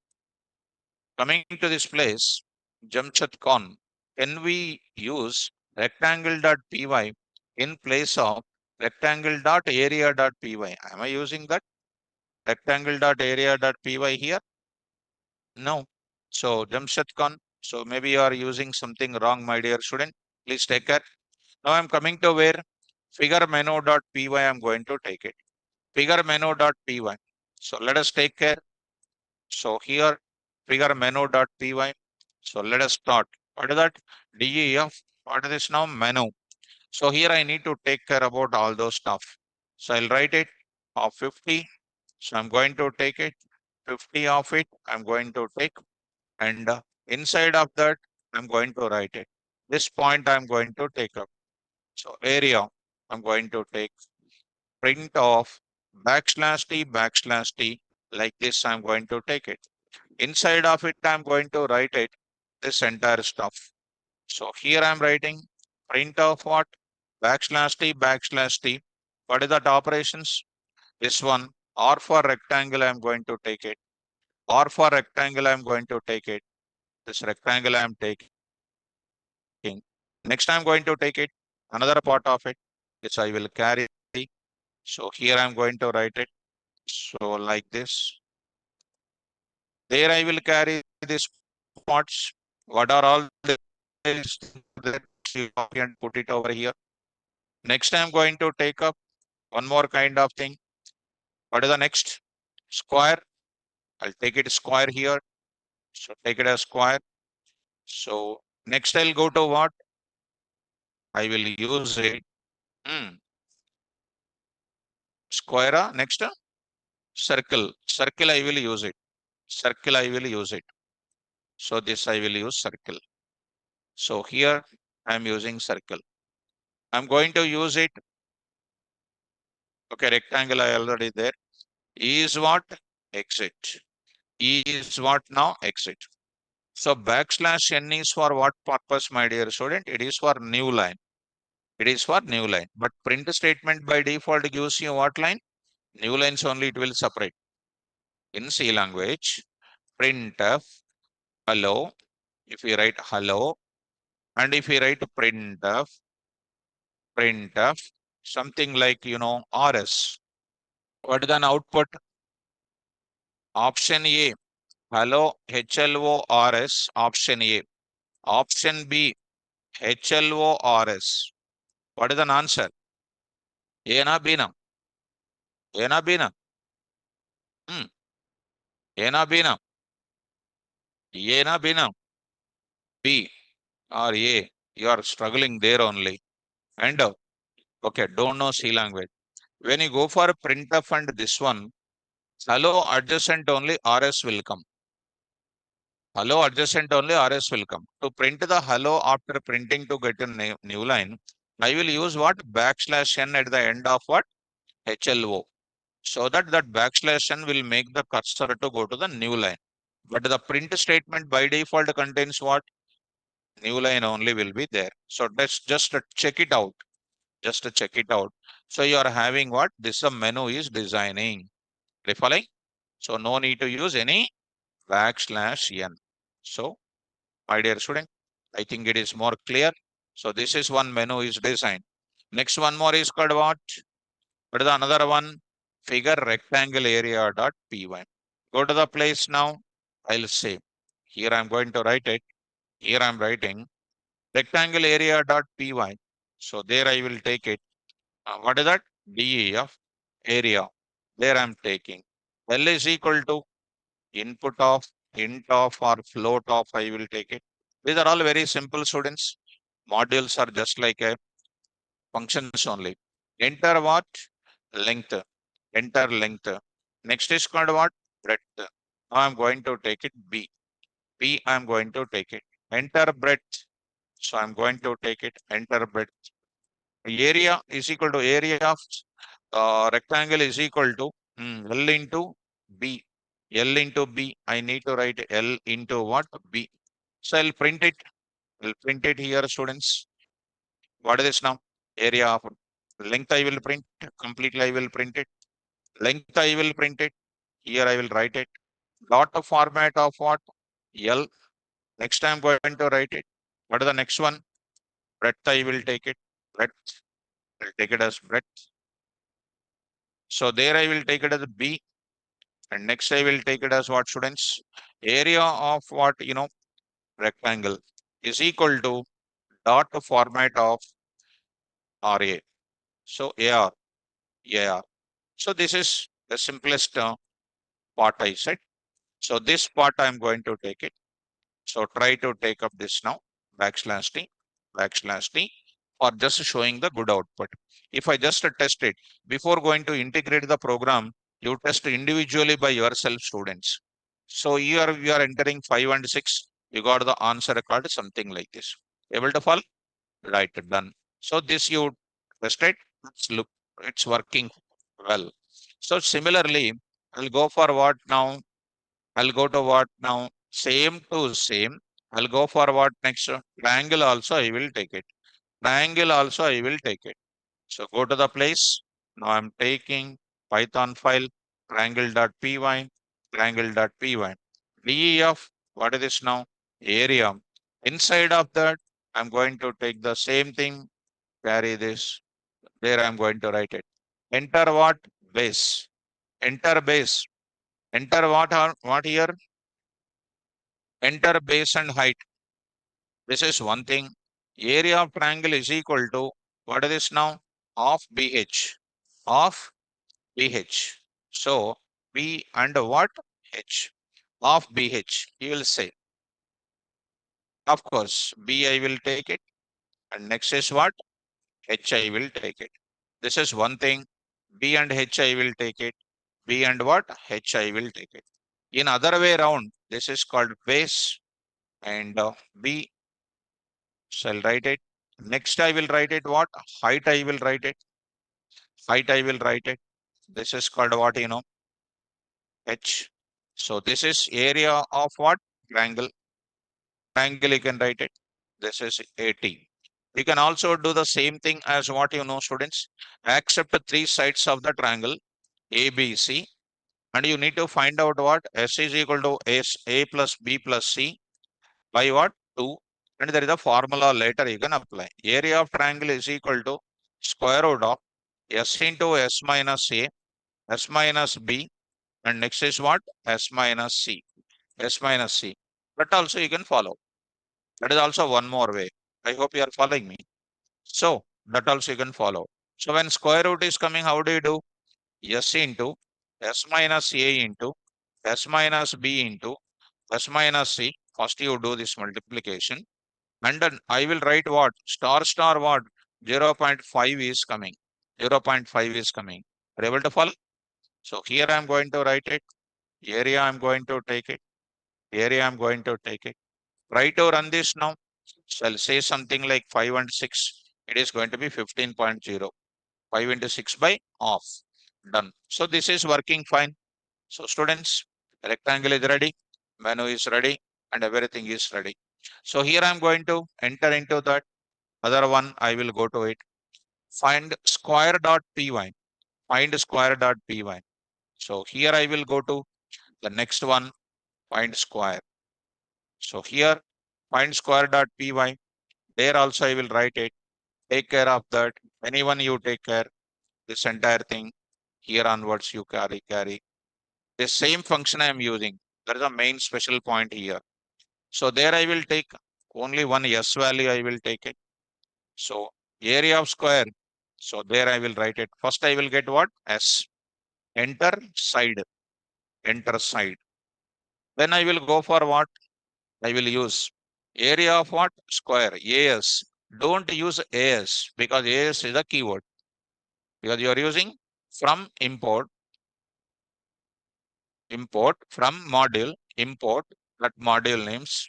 coming to this place, Jamshad Khan, can we use rectangle.py in place of rectangle.area.py? Am I using that rectangle.area.py here? No. So Jamshad Khan, so maybe you are using something wrong, my dear student. Please take care. Now I'm coming to where figure menu.py I'm going to take it. Figure menu.py. So let us take care. So here figure menu.py. So let us start. What is that? DEF. What is this now? Menu. So here I need to take care about all those stuff. So I'll write it of 50. So I'm going to take it 50 of it. I'm going to take and inside of that I'm going to write it. This point I'm going to take up. So area I'm going to take. print of \t, like this I'm going to take it. Inside of it, I'm going to write it, this entire stuff. So here I'm writing print of what? \t. What is that operations? This one, or for rectangle, I'm going to take it. Or for rectangle, I'm going to take it. This rectangle I'm taking. Next, I'm going to take it, another part of it, which I will carry. So here I'm going to write it. So like this. There I will carry these parts. What are all this that you copy and put it over here. Next, I'm going to take up one more kind of thing. What is the next? Square. I'll take it square here. So take it as square. So next I'll go to what? I will use it. Square. Next, circle. Circle I will use it. Circle I will use it. So this I will use circle. So here I'm using circle. I'm going to use it. Okay, rectangle I already there. Is what? Exit. Is what now? Exit. So \n is for what purpose, my dear student? It is for new line. It is for new line. But print statement by default gives you what line? New lines only it will separate. In C language, printf, hello. If we write hello, and if we write printf, something like, rs. What is an output? Option A, hello, HLORS, option A. Option B, HLORS. What is an answer? A na B na? A na B na? Hmm. A na B na? A na B na? B or A. You are struggling there only. And okay, don't know C language. When you go for printf and this one, hello adjacent only RS will come. Hello adjacent only RS will come. To print the hello after printing to get a new line, I will use what? \n at the end of what? HLO. So that \n will make the cursor to go to the new line. But the print statement by default contains what? New line only will be there. So let's just check it out. Just to check it out. So you are having what? This menu is designing. Are you following? So no need to use any \n. So my dear student, I think it is more clear. So this is one menu is designed. Next one more is called what? What is the another one? Figure rectangle area dot py. Go to the place now. I'll say here I'm going to write it. Here I'm writing rectangle area dot py. So there I will take it. What is that? DEF area. There I'm taking. L is equal to input of int of or float of. I will take it. These are all very simple, students. Modules are just like a functions only. Enter what? Length. Enter length. Next is called what? Breadth. Now I'm going to take it B. B I'm going to take it. Enter breadth. So I'm going to take it. Enter breadth. Area is equal to area of rectangle is equal to L into B. L into B. I need to write L into what? B. So I'll print it. I'll print it here, students. What is this now? Area of length I will print. Completely I will print it. Length I will print it. Here I will write it. Dot of format of what? L. Next I'm going to write it. What is the next one? Breadth I will take it. Breadth. I'll take it as breadth. So there I will take it as B. And next I will take it as what, students? Area of what, rectangle is equal to dot format of RA. So AR. AR. So this is the simplest part I said. So this part I'm going to take it. So try to take up this now, \t, \t, or just showing the good output. If I just test it, before going to integrate the program, you test individually by yourself, students. So here we are entering 5 and 6. You got the answer card, something like this. Able to follow? Right, done. So this you tested. Let's look, it's working well. So similarly, I'll go for what now? I'll go to what now? Same to same. I'll go for what next? Triangle also I will take it. Triangle also I will take it. So go to the place. Now I'm taking Python file triangle.py, triangle.py. DEF, what is this now? Area. Inside of that, I'm going to take the same thing, carry this. There I'm going to write it. Enter what? Base. Enter base. Enter what here? Enter base and height. This is one thing. Area of triangle is equal to what is this now? Of BH. Of BH. So B and what? H. Of BH. You will say. Of course, B I will take it. And next is what? H I will take it. This is one thing. B and H I will take it. B and what? H I will take it. In other way around, this is called base and B shall write it. Next I will write it what? Height I will write it. Height I will write it. This is called what H. So this is area of what? Triangle. Triangle you can write it. This is 80. You can also do the same thing as what students. Accept the three sides of the triangle A, B, C. And you need to find out what S is equal to S, A plus B plus C by what? 2. And there is a formula later you can apply. Area of triangle is equal to square root of S into S minus A, S minus B, and next is what? S minus C. S minus C. But also you can follow. That is also one more way. I hope you are following me. So that also you can follow. So when square root is coming, how do you do? S into S minus A into S minus B into S minus C. First you do this multiplication. And then I will write what? Star star what? 0.5 is coming. 0.5 is coming. Are you able to follow? So here I am going to write it. Area I am going to take it. Area I am going to take it. Try to run this now. So I'll say something like 5 and 6. It is going to be 15.0. 5 into 6 by off. Done. So this is working fine. So students, rectangle is ready, menu is ready, and everything is ready. So here I am going to enter into that. Other one, I will go to it. Find square.py. Find square.py. So here I will go to the next one, find square. So here, find square.py. There also I will write it. Take care of that. Anyone you take care, this entire thing. Here onwards you carry. The same function I am using. That is a main special point here. So there I will take only one S value I will take it. So area of square. So there I will write it. First I will get what? S. Enter side. Enter side. Then I will go for what? I will use area of what? Square. AS. Don't use AS because AS is a keyword. Because you are using from import from module, import that module names,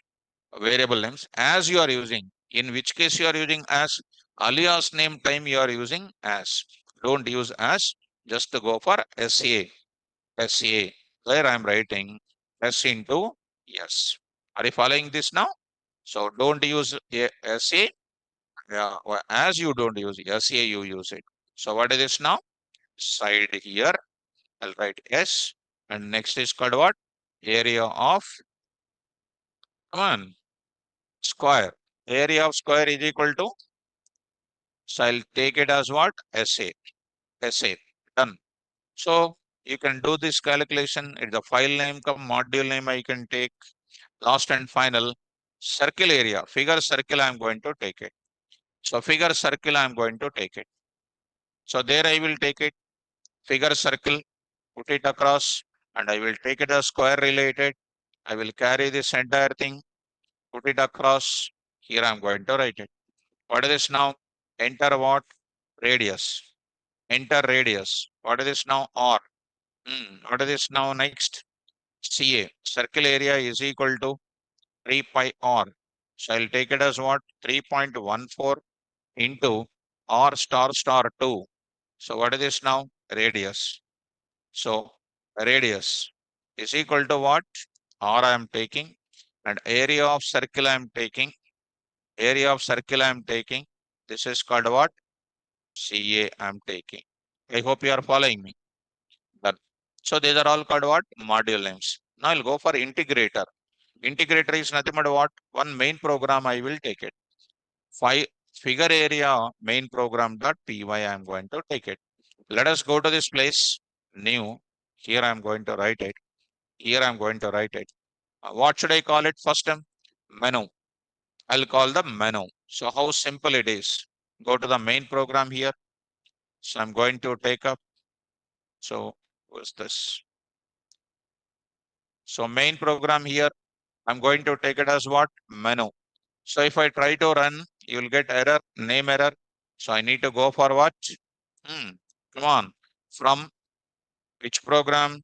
variable names as you are using. In which case you are using as alias name time you are using as. Don't use as, just to go for SA. SA. There I am writing S into yes. Are you following this now? So don't use SA. Yeah, as you don't use SA, you use it. So what is this now? Side here. I'll write S. And next is called what? Area of, come on, square. Area of square is equal to, so I'll take it as what? SA. SA. Done. So you can do this calculation. It's the file name, come module name I can take. Last and final, circle area. Figure circle I'm going to take it. So figure circle I'm going to take it. So there I will take it. Figure circle, put it across, and I will take it as square related. I will carry this entire thing, put it across. Here I'm going to write it. What is this now? Enter what? Radius. Enter radius. What is this now? R. What is this now next? CA. Circle area is equal to 3 pi R. So I'll take it as what? 3.14 into R star star 2. So what is this now? radius. So radius is equal to what? R I am taking, and area of circle I am taking. Area of circle I am taking. This is called what? CA I am taking. I hope you are following me. Done. So these are all called what? Module names. Now I'll go for integrator. Integrator is nothing but what? One main program I will take it. Figure area main program dot py I am going to take it. Let us go to this place. New. Here I am going to write it. Here I am going to write it. What should I call it first time? Menu. I'll call the menu. So how simple it is. Go to the main program here. So I'm going to take up. So what's this? So main program here, I'm going to take it as what? Menu. So if I try to run, you will get error, name error. So I need to go for what? Come on. From which program?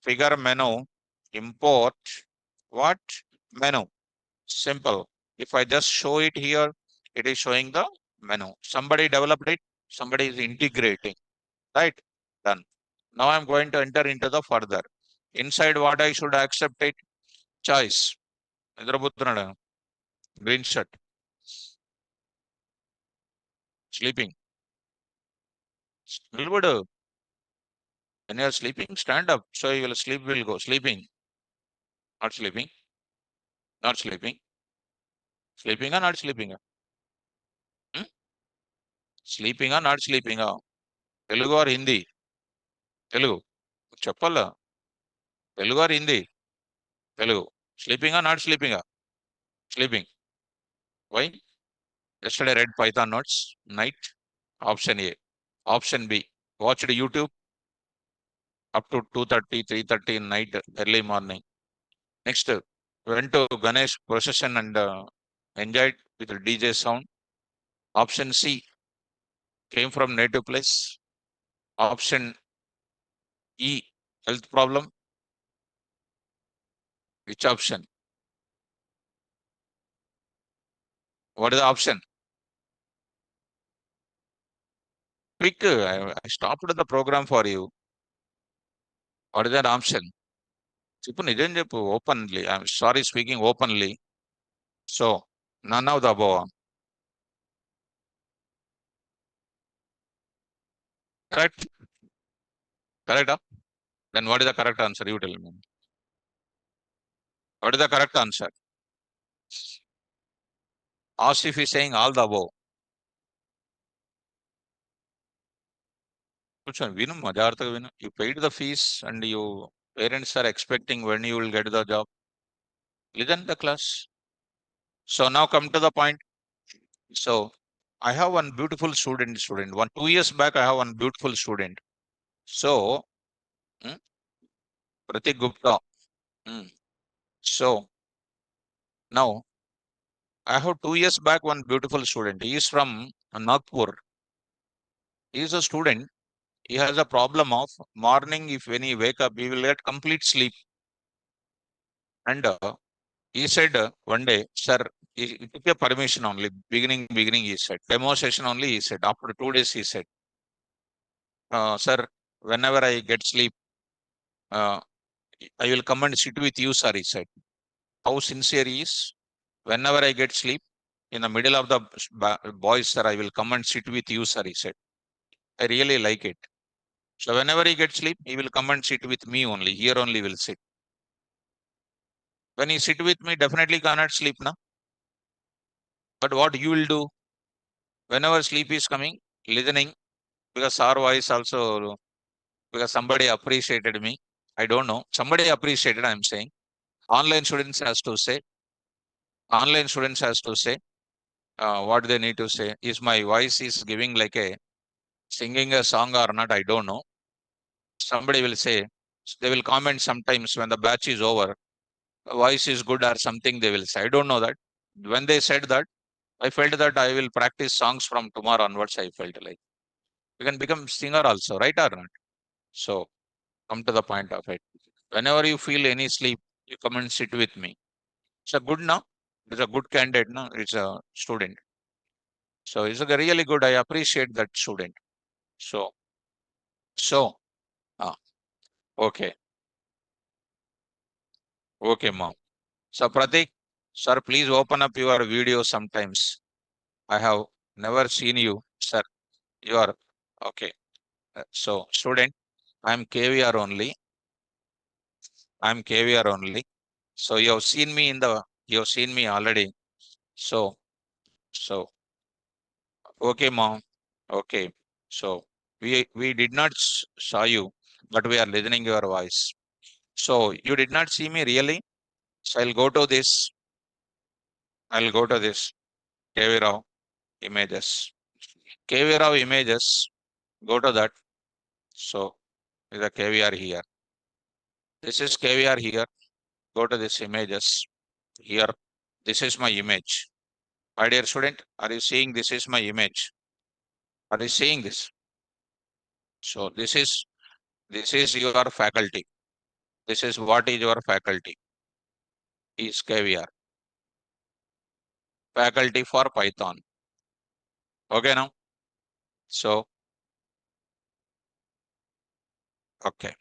Figure menu, import what? Menu. Simple. If I just show it here, it is showing the menu. Somebody developed it, somebody is integrating, right? Done. Now I'm going to enter into the further. Inside what I should accept it? Choice. నిద్రపోతున్నాడు green shirt, sleeping. నిలబడు. When you are sleeping, stand up. So you will sleep will go. Sleeping. Not sleeping. Not sleeping. Sleeping or not sleeping? Hmm? Sleeping or not sleeping? Telugu or Hindi? Telugu. చెప్పాలా Telugu or Hindi Telugu sleeping or not sleeping sleeping why yesterday read python notes night option A option B watched YouTube up to 2:30 3:30 night early morning next went to Ganesh procession and enjoyed with the DJ sound. Option C came from native place. Option E health problem. Which option? What is the option? Quick, I stopped the program for you. What is that option? చెప్పు నిజం చెప్పు openly I'm sorry speaking openly so none of the above. Correct? Correct? Then what is the correct answer? You tell me. What is the correct answer? Asif is saying all the above. కూర్చొని విను జాగ్రత్తగా విను. You paid the fees and you parents are expecting when you will get the job. Listen the class. So now come to the point. So I have one beautiful student. 2 years back, I have one beautiful student. So Pratik Gupta. So now I have 2 years back one beautiful student. He is from Nagpur. He is a student. He has a problem of morning. If when he wake up, he will get complete sleep. And he said one day, sir, he took a permission only. Beginning, he said. Demo session only, he said. After 2 days, he said, sir, whenever I get sleep, uh, I will come and sit with you, sir, he said. How sincere he is. Whenever I get sleep, in the middle of the boys, sir, I will come and sit with you, sir, he said. I really like it. So whenever he gets sleep, he will come and sit with me only. Here only will sit. When he sit with me, definitely cannot sleep now. But what you will do, whenever sleep is coming, listening, because our voice also, because somebody appreciated me. I don't know. Somebody appreciated, I'm saying. Online students has to say, what they need to say. Is my voice is giving like a singing a song or not? I don't know. Somebody will say, they will comment sometimes when the batch is over, voice is good or something, they will say. I don't know that. When they said that, I felt that I will practice songs from tomorrow onwards. I felt like you can become singer also, right or not? So come to the point of it. Whenever you feel any sleep, you come and sit with me. It's a good now. It's a good candidate now. It's a student. So it's a really good. I appreciate that student. So So, uh, okay, okay, mom. So, Pratik, sir, please open up your video sometimes. I have never seen you, sir. You are okay. So, student, I'm KVR only. I'm KVR only. So, you have seen me already. So, so, okay, mom. Okay. So, we did not saw you, but we are listening your voice. So, you did not see me really. So, I'll go to this. I'll go to this KV Rao images. KV Rao images. Go to that. So, the KVR here. This is KVR here. Go to this images here. This is my image. My dear student, are you seeing this is my image? Are you seeing this? So this is your faculty. This is what is your faculty is KVR. Faculty for Python. Okay now. So okay.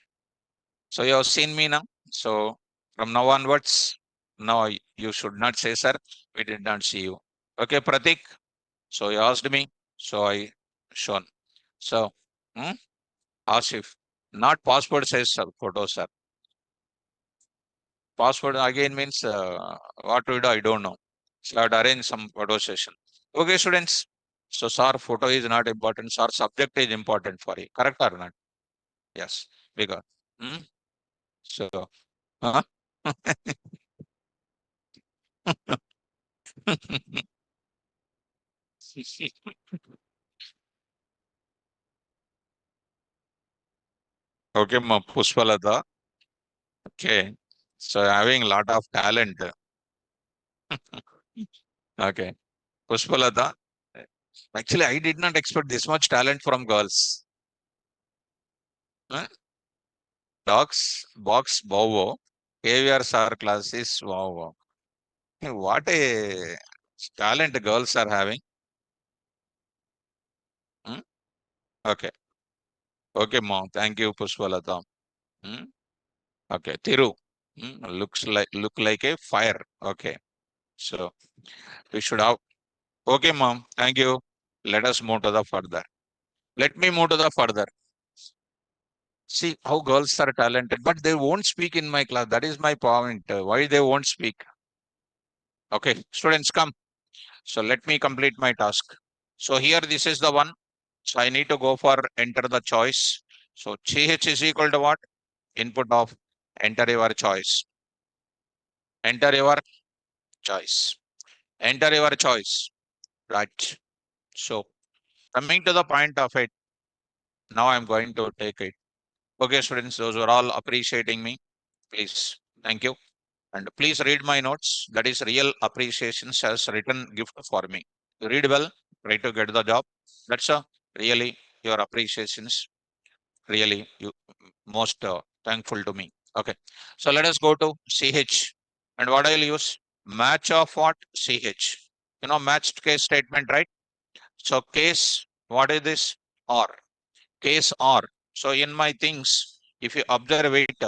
So you have seen me now. So from now onwards, now you should not say, sir, we did not see you. Okay, Pratik. So you asked me. So I shown. So hmm? Asif, not passport size photo, sir. Passport again means what we do, I don't know. So I had arrange some photo session. Okay, students. So, sir, photo is not important. Sir, subject is important for you. Correct or not? Yes. Because. Hmm? So, huh? Okay, ma Pushpalata. Okay. So having a lot of talent. Okay. Pushpalata. Actually, I did not expect this much talent from girls. Huh? Dogs, box, bow, KVR sir classes, wow, wow. Hey, what a talent girls are having. Hmm? Okay. Okay, mom. Thank you, Pushpalata. Hmm? Okay. Thiru. Look like a fire. Okay. So we should have. Okay, mom. Thank you. Let us move to the further. Let me move to the further. See how girls are talented, but they won't speak in my class. That is my point. Why they won't speak? Okay, students, come. So let me complete my task. So here, this is the one. So I need to go for enter the choice. So CH is equal to what? Input of enter your choice. Enter your choice. Enter your choice. Right. So coming to the point of it, now I'm going to take it. Okay, students, those were all appreciating me. Please, thank you. And please read my notes. That is real appreciations as written gift for me. Read well, try to get the job. That's a really your appreciations. Really, you most thankful to me. Okay, so let us go to CH. And what I'll use? Match of what? CH. Matched case statement, right? So case, what is this? Or. Case or. So in my things, if you observe it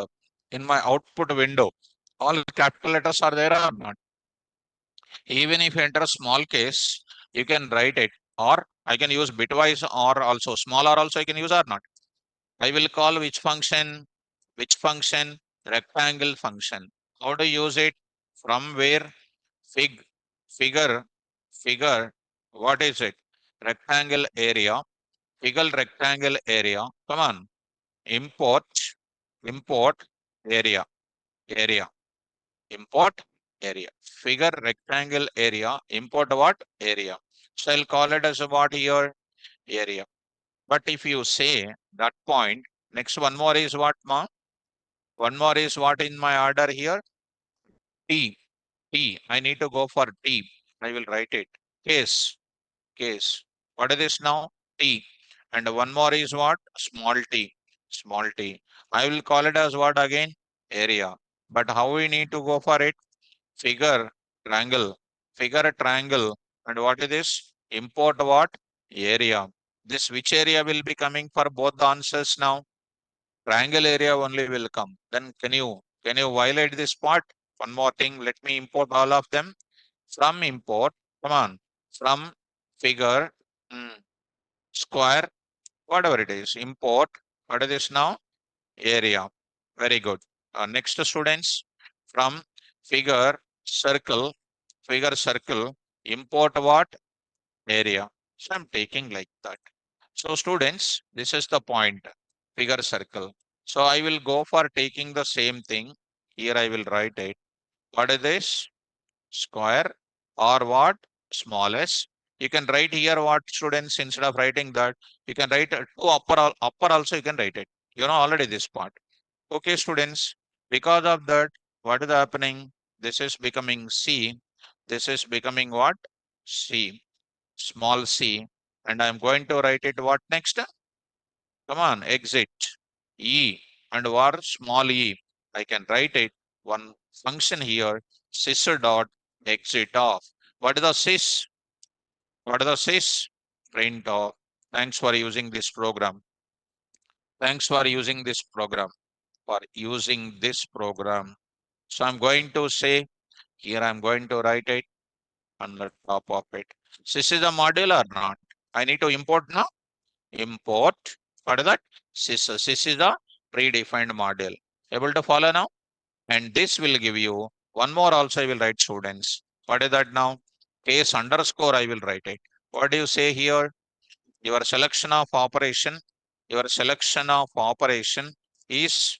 in my output window, all capital letters are there or not? Even if you enter a small case, you can write it, or I can use bitwise or also small or also I can use or not. I will call which function, rectangle function. How to use it? From where? Fig, figure, figure. What is it? Rectangle area, figure rectangle area. Come on, import, import area, area, import area. Figure rectangle area, import what? Area. So I'll call it as a what here? Area. But if you say that point, next one more is what, ma? One more is what in my order here? T. T. I need to go for T. I will write it. Case. Case. What is this now? T. And one more is what? Small t. Small t. I will call it as what again? Area. But how we need to go for it? Figure triangle. Figure a triangle. And what is this? Import what? Area. This which area will be coming for both the answers now? Triangle area only will come. Then can you violate this part? One more thing, let me import all of them. From import, come on, from figure, mm, square, whatever it is, import, what is this now? Area. Very good. Next students, from figure, circle, import what? Area. So I'm taking like that. So students, this is the point, figure circle. So I will go for taking the same thing. Here I will write it. What is this? Square or what? Smallest. You can write here what students, instead of writing that, you can write to upper also you can write it. You know already this part. Okay, students, because of that, what is happening? This is becoming C. This is becoming what? C, small c. And I'm going to write it what next? Come on, exit. E and or small e. I can write it one function here, sys dot exit off. What is the sys? What is the sys? Print off. Thanks for using this program. Thanks for using this program. For using this program. So I'm going to say here I'm going to write it on the top of it. Sys is a module or not? I need to import now. Import. What is that? Sys. Sys is a predefined module. Able to follow now? And this will give you one more also I will write students. What is that now? Case underscore I will write it. What do you say here? Your selection of operation, your selection of operation is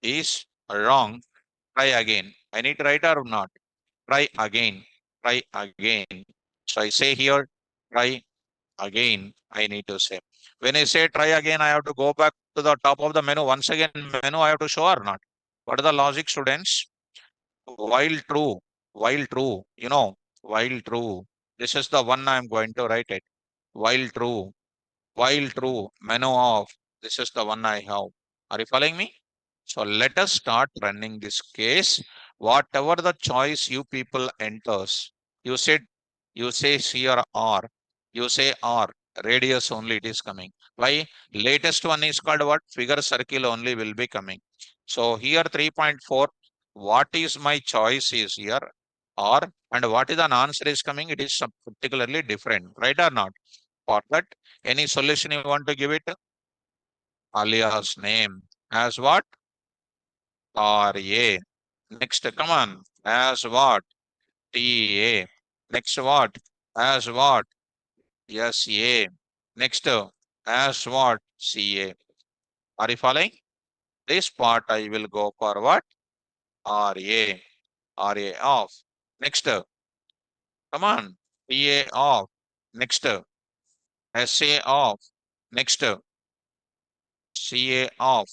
is wrong. Try again. I need to write or not? Try again. Try again. So I say here, try again. I need to say. When I say try again, I have to go back to the top of the menu. Once again, menu I have to show or not? What is the logic, students? While true, while true. This is the one I'm going to write it. While true, menu off. This is the one I have. Are you following me? So let us start running this case. Whatever the choice you people enters, you said, you say C or R, you say R, radius only it is coming. Why? Latest one is called what? Figure circle only will be coming. So here 3.4, what is my choice is here R, and what is an answer is coming, it is particularly different, right or not? For that, any solution you want to give it? Alias name as what? RA. Next, come on. As what? TA. Next, what? As what? SA. Next, as what? CA. Are you following? This part I will go for what? RA. RA off. Next, come on. TA off. Next, SA off. Next, CA off.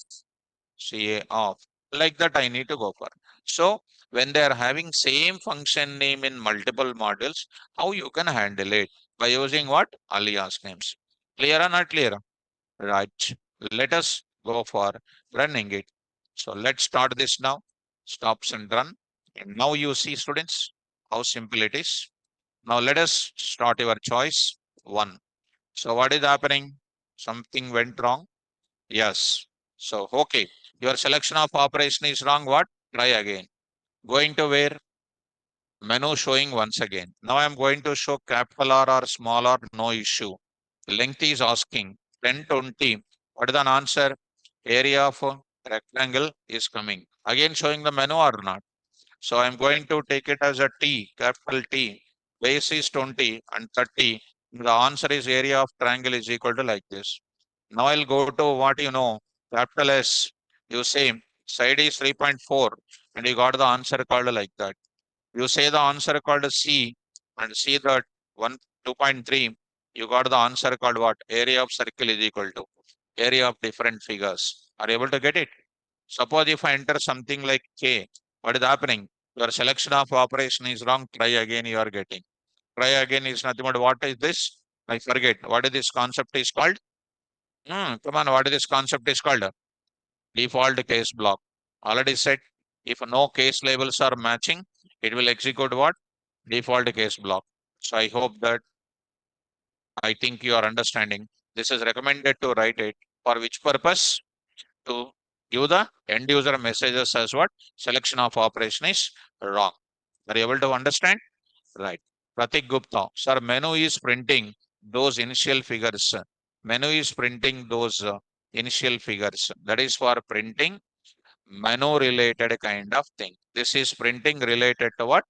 CA off. Like that I need to go for. So when they are having same function name in multiple models, how you can handle it? By using what? Alias names. Clear or not clear? Right. Let us go for running it. So let's start this now. Stops and run. And now you see students how simple it is. Now let us start your choice. One. So what is happening? Something went wrong. Yes. So, okay. Your selection of operation is wrong. What? Try again. Going to where? Menu showing once again. Now I'm going to show capital R or small R, no issue. Length is asking 10, 20. What is the answer? Area of a rectangle is coming. Again showing the menu or not. So I'm going to take it as a T, capital T. Base is 20 and 30. The answer is area of triangle is equal to like this. Now I'll go to what you know, capital S. You say side is 3.4 and you got the answer called like that. You say the answer called C and see that 1, 2.3, you got the answer called what? Area of circle is equal to area of different figures. Are you able to get it? Suppose if I enter something like K, what is happening? Your selection of operation is wrong. Try again, you are getting. Try again is nothing but what is this? I forget. What is this concept is called? Come on, what is this concept is called? Default case block. Already said, if no case labels are matching, it will execute what? Default case block. So I hope that I think you are understanding. This is recommended to write it. For which purpose? To give the end user messages as what? Selection of operation is wrong. Are you able to understand? Right. Pratik Gupta, sir, menu is printing those initial figures. Menu is printing those initial figures. That is for printing menu related kind of thing. This is printing related to what?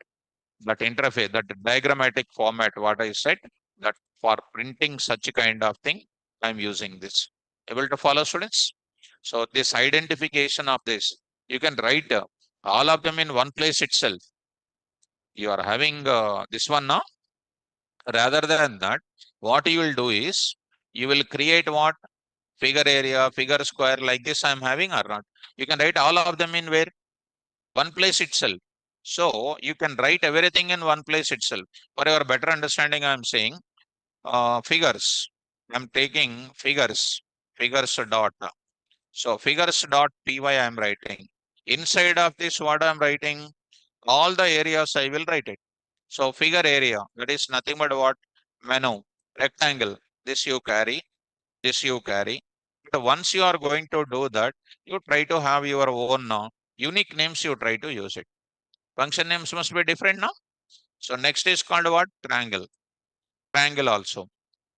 That interface, that diagrammatic format, what I said, that for printing such kind of thing, I'm using this. Able to follow, students? So this identification of this, you can write all of them in one place itself. You are having this one now. Rather than that, what you will do is, you will create what? Figure area, figure square, like this I'm having or not. You can write all of them in where? One place itself. So you can write everything in one place itself. For your better understanding, I'm saying figures. I'm taking figures dot. So figures dot py I'm writing. Inside of this, what I'm writing? All the areas I will write it. So figure area, that is nothing but what? Menu, rectangle. This you carry, this you carry. But once you are going to do that, you try to have your own unique names, you try to use it. Function names must be different now. So next is called what? Triangle. Triangle also.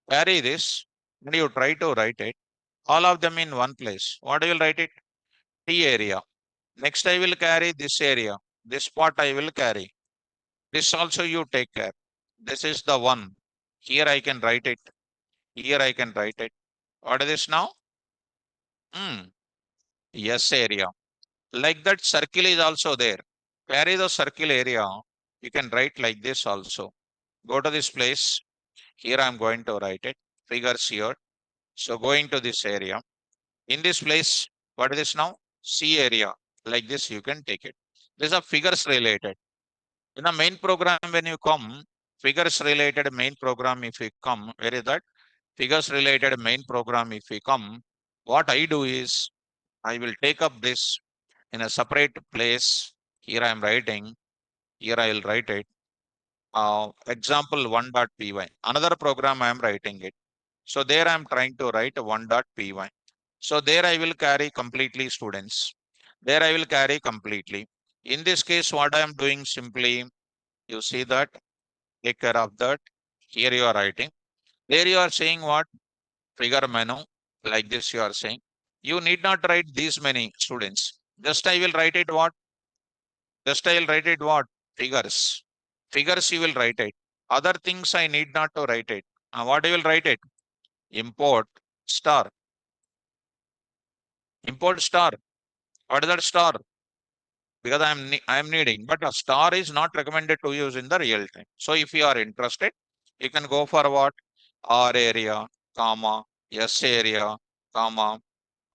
Carry this and you try to write it. All of them in one place. What I will write it? T area. Next I will carry this area. This part I will carry. This also you take care. This is the one. Here I can write it. Here I can write it. What is this now? Yes area. Like that circle is also there. Carry the circle area. You can write like this also. Go to this place. Here I'm going to write it. Figures here. So going to this area. In this place, what is this now? C area. Like this, you can take it. These are figures related. In the main program, when you come, figures related main program, if you come, where is that? Figures related main program, if you come, what I do is, I will take up this in a separate place. Here I am writing. Here I will write it. Example 1.py. Another program I am writing it. So there I am trying to write 1.py. So there I will carry completely students. There I will carry completely. In this case, what I am doing simply, you see that, take care of that. Here you are writing. There you are saying what? Figure menu. Like this you are saying. You need not write these many students. Just I will write it what? Just I will write it what? Figures. Figures you will write it. Other things I need not to write it. What you will write it? Import star. Import star. What is that star? Because I am needing, but a star is not recommended to use in the real time. So if you are interested, you can go for what? R area, comma, S area, comma,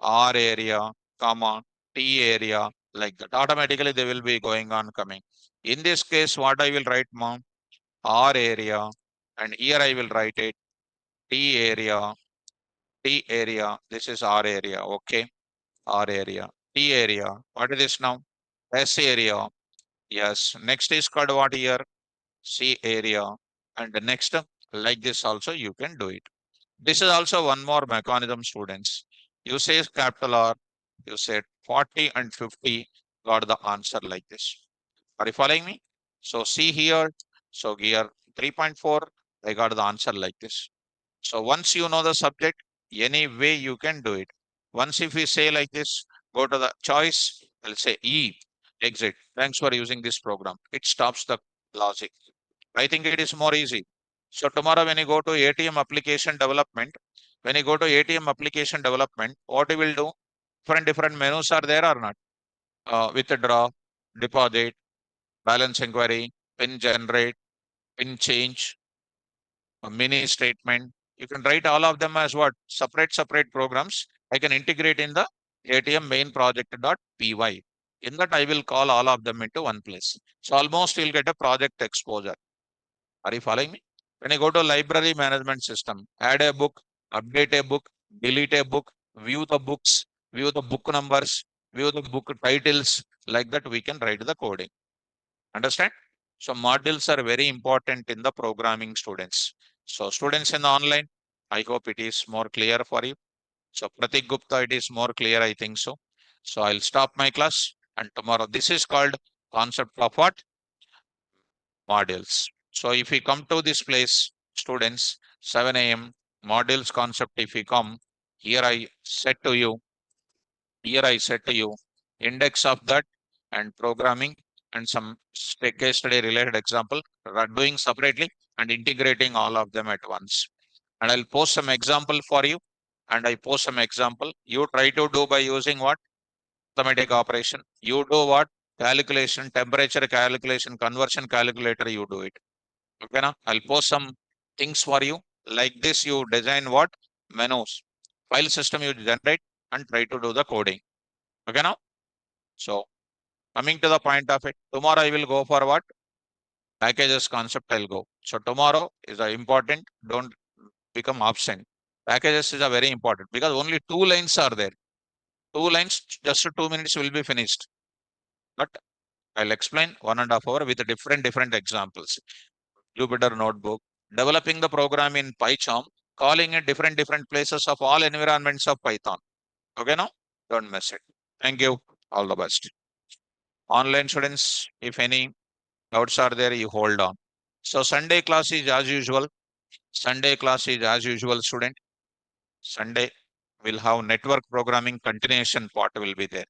R area, comma, T area, like that. Automatically they will be going on coming. In this case, what I will write, mom? R area, and here I will write it T area, T area. This is R area, okay? R area, T area. What is this now? S area. Yes. Next is called what here? C area. And the next, like this also you can do it. This is also one more mechanism, students. You say capital R, you said 40 and 50, got the answer like this. Are you following me? So see here, so here 3.4, I got the answer like this. So once you know the subject, any way you can do it. Once if we say like this, go to the choice, I'll say E, exit. Thanks for using this program. It stops the logic. I think it is more easy. So tomorrow when you go to ATM application development, when you go to ATM application development, what you will do? Different menus are there or not? Withdraw, deposit, balance inquiry, pin generate, pin change, a mini statement. You can write all of them as what? Separate programs. I can integrate in the ATM main project.py. In that, I will call all of them into one place. So almost you'll get a project exposure. Are you following me? When I go to library management system, add a book, update a book, delete a book, view the books, view the book numbers, view the book titles. Like that, we can write the coding. Understand? So modules are very important in the programming students. So students in the online, I hope it is more clear for you. So Pratik Gupta, it is more clear, I think so. So I'll stop my class and tomorrow. This is called concept of what? Modules. So if we come to this place, students, 7 a.m. modules concept, if we come, here I said to you, index of that and programming and some case study related example, doing separately and integrating all of them at once. And I'll post some example for you. And I post some example. You try to do by using what? Arithmetic operation. You do what? Calculation, temperature calculation, conversion calculator, you do it. Okay, now I'll post some things for you. Like this, you design what? Menus. File system you generate and try to do the coding. Okay, now? So coming to the point of it, tomorrow I will go for what? Packages concept I'll go. So tomorrow is a important. Don't become absent. Packages is a very important because only 2 lines are there. 2 lines, just 2 minutes will be finished. But I'll explain 1.5 hours with different examples. Jupyter Notebook, developing the program in PyCharm, calling it different places of all environments of Python. Okay, now don't miss it. Thank you. All the best. Online students, if any doubts are there, you hold on. So Sunday class is as usual. Sunday class is as usual, student. Sunday will have network programming continuation part will be there.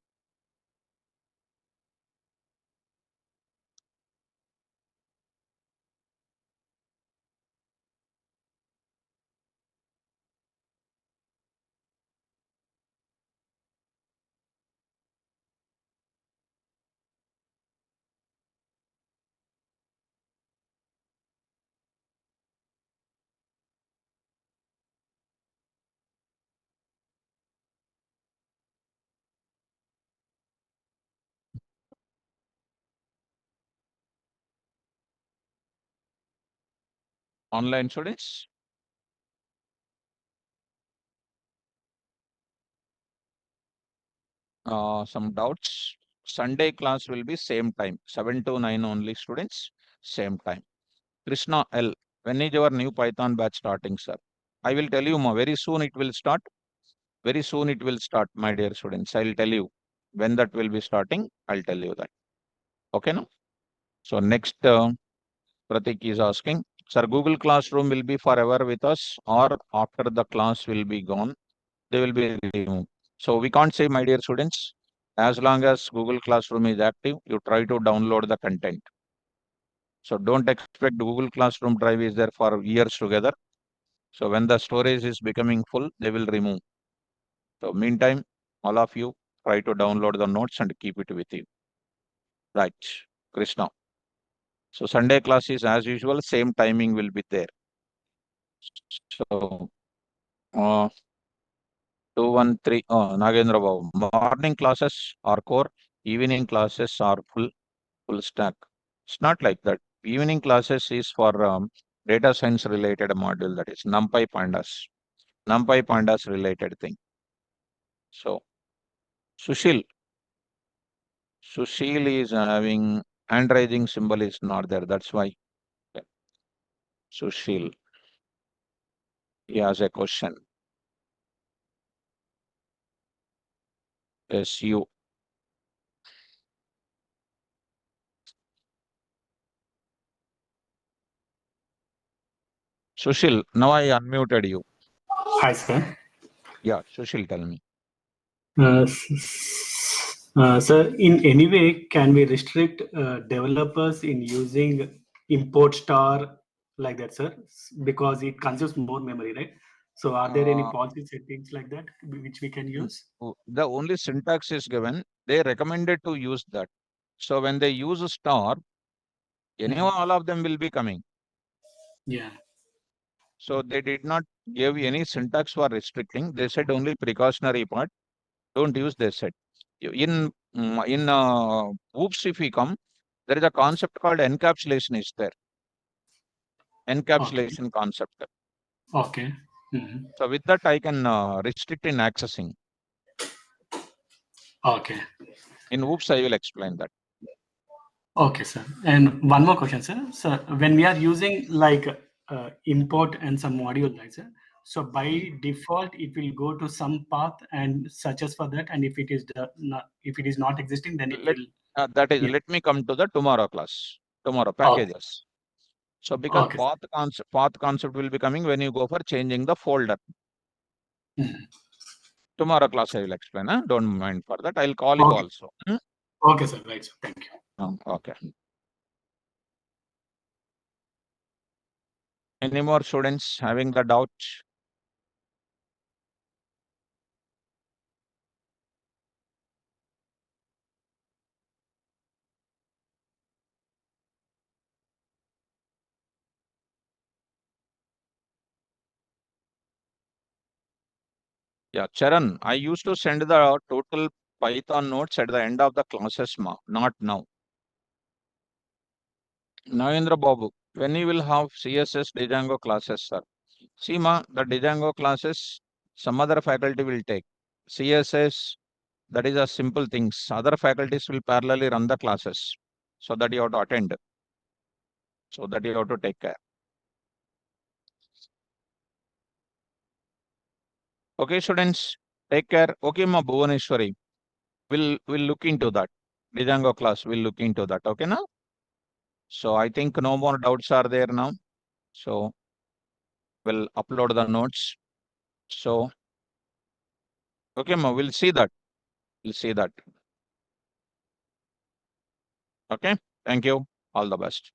Online students. Some doubts. Sunday class will be same time, 7 to 9 only students, same time. Krishna L, when is your new Python batch starting, sir? I will tell you, very soon it will start. Very soon it will start, my dear students. I'll tell you when that will be starting. I'll tell you that. Okay, no? So next, Pratik is asking, sir, Google Classroom will be forever with us or after the class will be gone, they will be removed. So we can't say, my dear students, as long as Google Classroom is active, you try to download the content. So don't expect Google Classroom drive is there for years together. So when the storage is becoming full, they will remove. So meantime, all of you try to download the notes and keep it with you. Right, Krishna. So Sunday class is as usual, same timing will be there. So 213, Nagendra Babu, morning classes are core, evening classes are full stack. It's not like that. Evening classes is for data science related module, that is NumPy pandas related thing. So Sushil, Sushil is having hand raising symbol is not there. That's why. Okay. Sushil, he has a question. Yes, you. Sushil, now I unmuted you. Hi, sir. Yeah, Sushil, tell me. Sir, in any way, can we restrict developers in using import star like that, sir? Because it consumes more memory, right? So, are there any Uh, policy settings like that which we can use? the only syntax is given. They recommended to use that. So when they use a star, anyhow, all of them will be coming. Yeah. So they did not give any syntax for restricting. They said only precautionary part. Don't use, they said. In OOPS, if we come, there is a concept called encapsulation is there. Okay. Encapsulation concept. Okay. Mhm. So with that, I can restrict in accessing. Okay. In OOPS, I will explain that. Okay, sir. And one more question, sir. So, when we are using like import and some module, like sir, So by default, it will go to some path and searches for that. And if it is not, if it is not existing, then it Let will. that is, Yeah. let me come to the tomorrow class. Tomorrow Okay. packages. So because Okay. path concept will be coming when you go for changing the folder. Mhm. Tomorrow class I will explain. Huh? Don't mind for that. I'll call you Okay. also. Hmm? Okay, sir. Right, sir. Thank you. Okay. Any more students having the doubt? Yeah, Charan, I used to send the total Python notes at the end of the classes, not now. Navendra Babu, when you will have CSS Django classes, sir? See, the Django classes, some other faculty will take. CSS, that is a simple things. Other faculties will parallelly run the classes. So that you have to attend. So that you have to take care. Okay, students, take care. Okay, Bhuvaneshwari. We'll look into that. Django class, we'll look into that. Okay, now? So I think no more doubts are there now. So we'll upload the notes. So, okay, we'll see that. We'll see that. Okay. Thank you. All the best.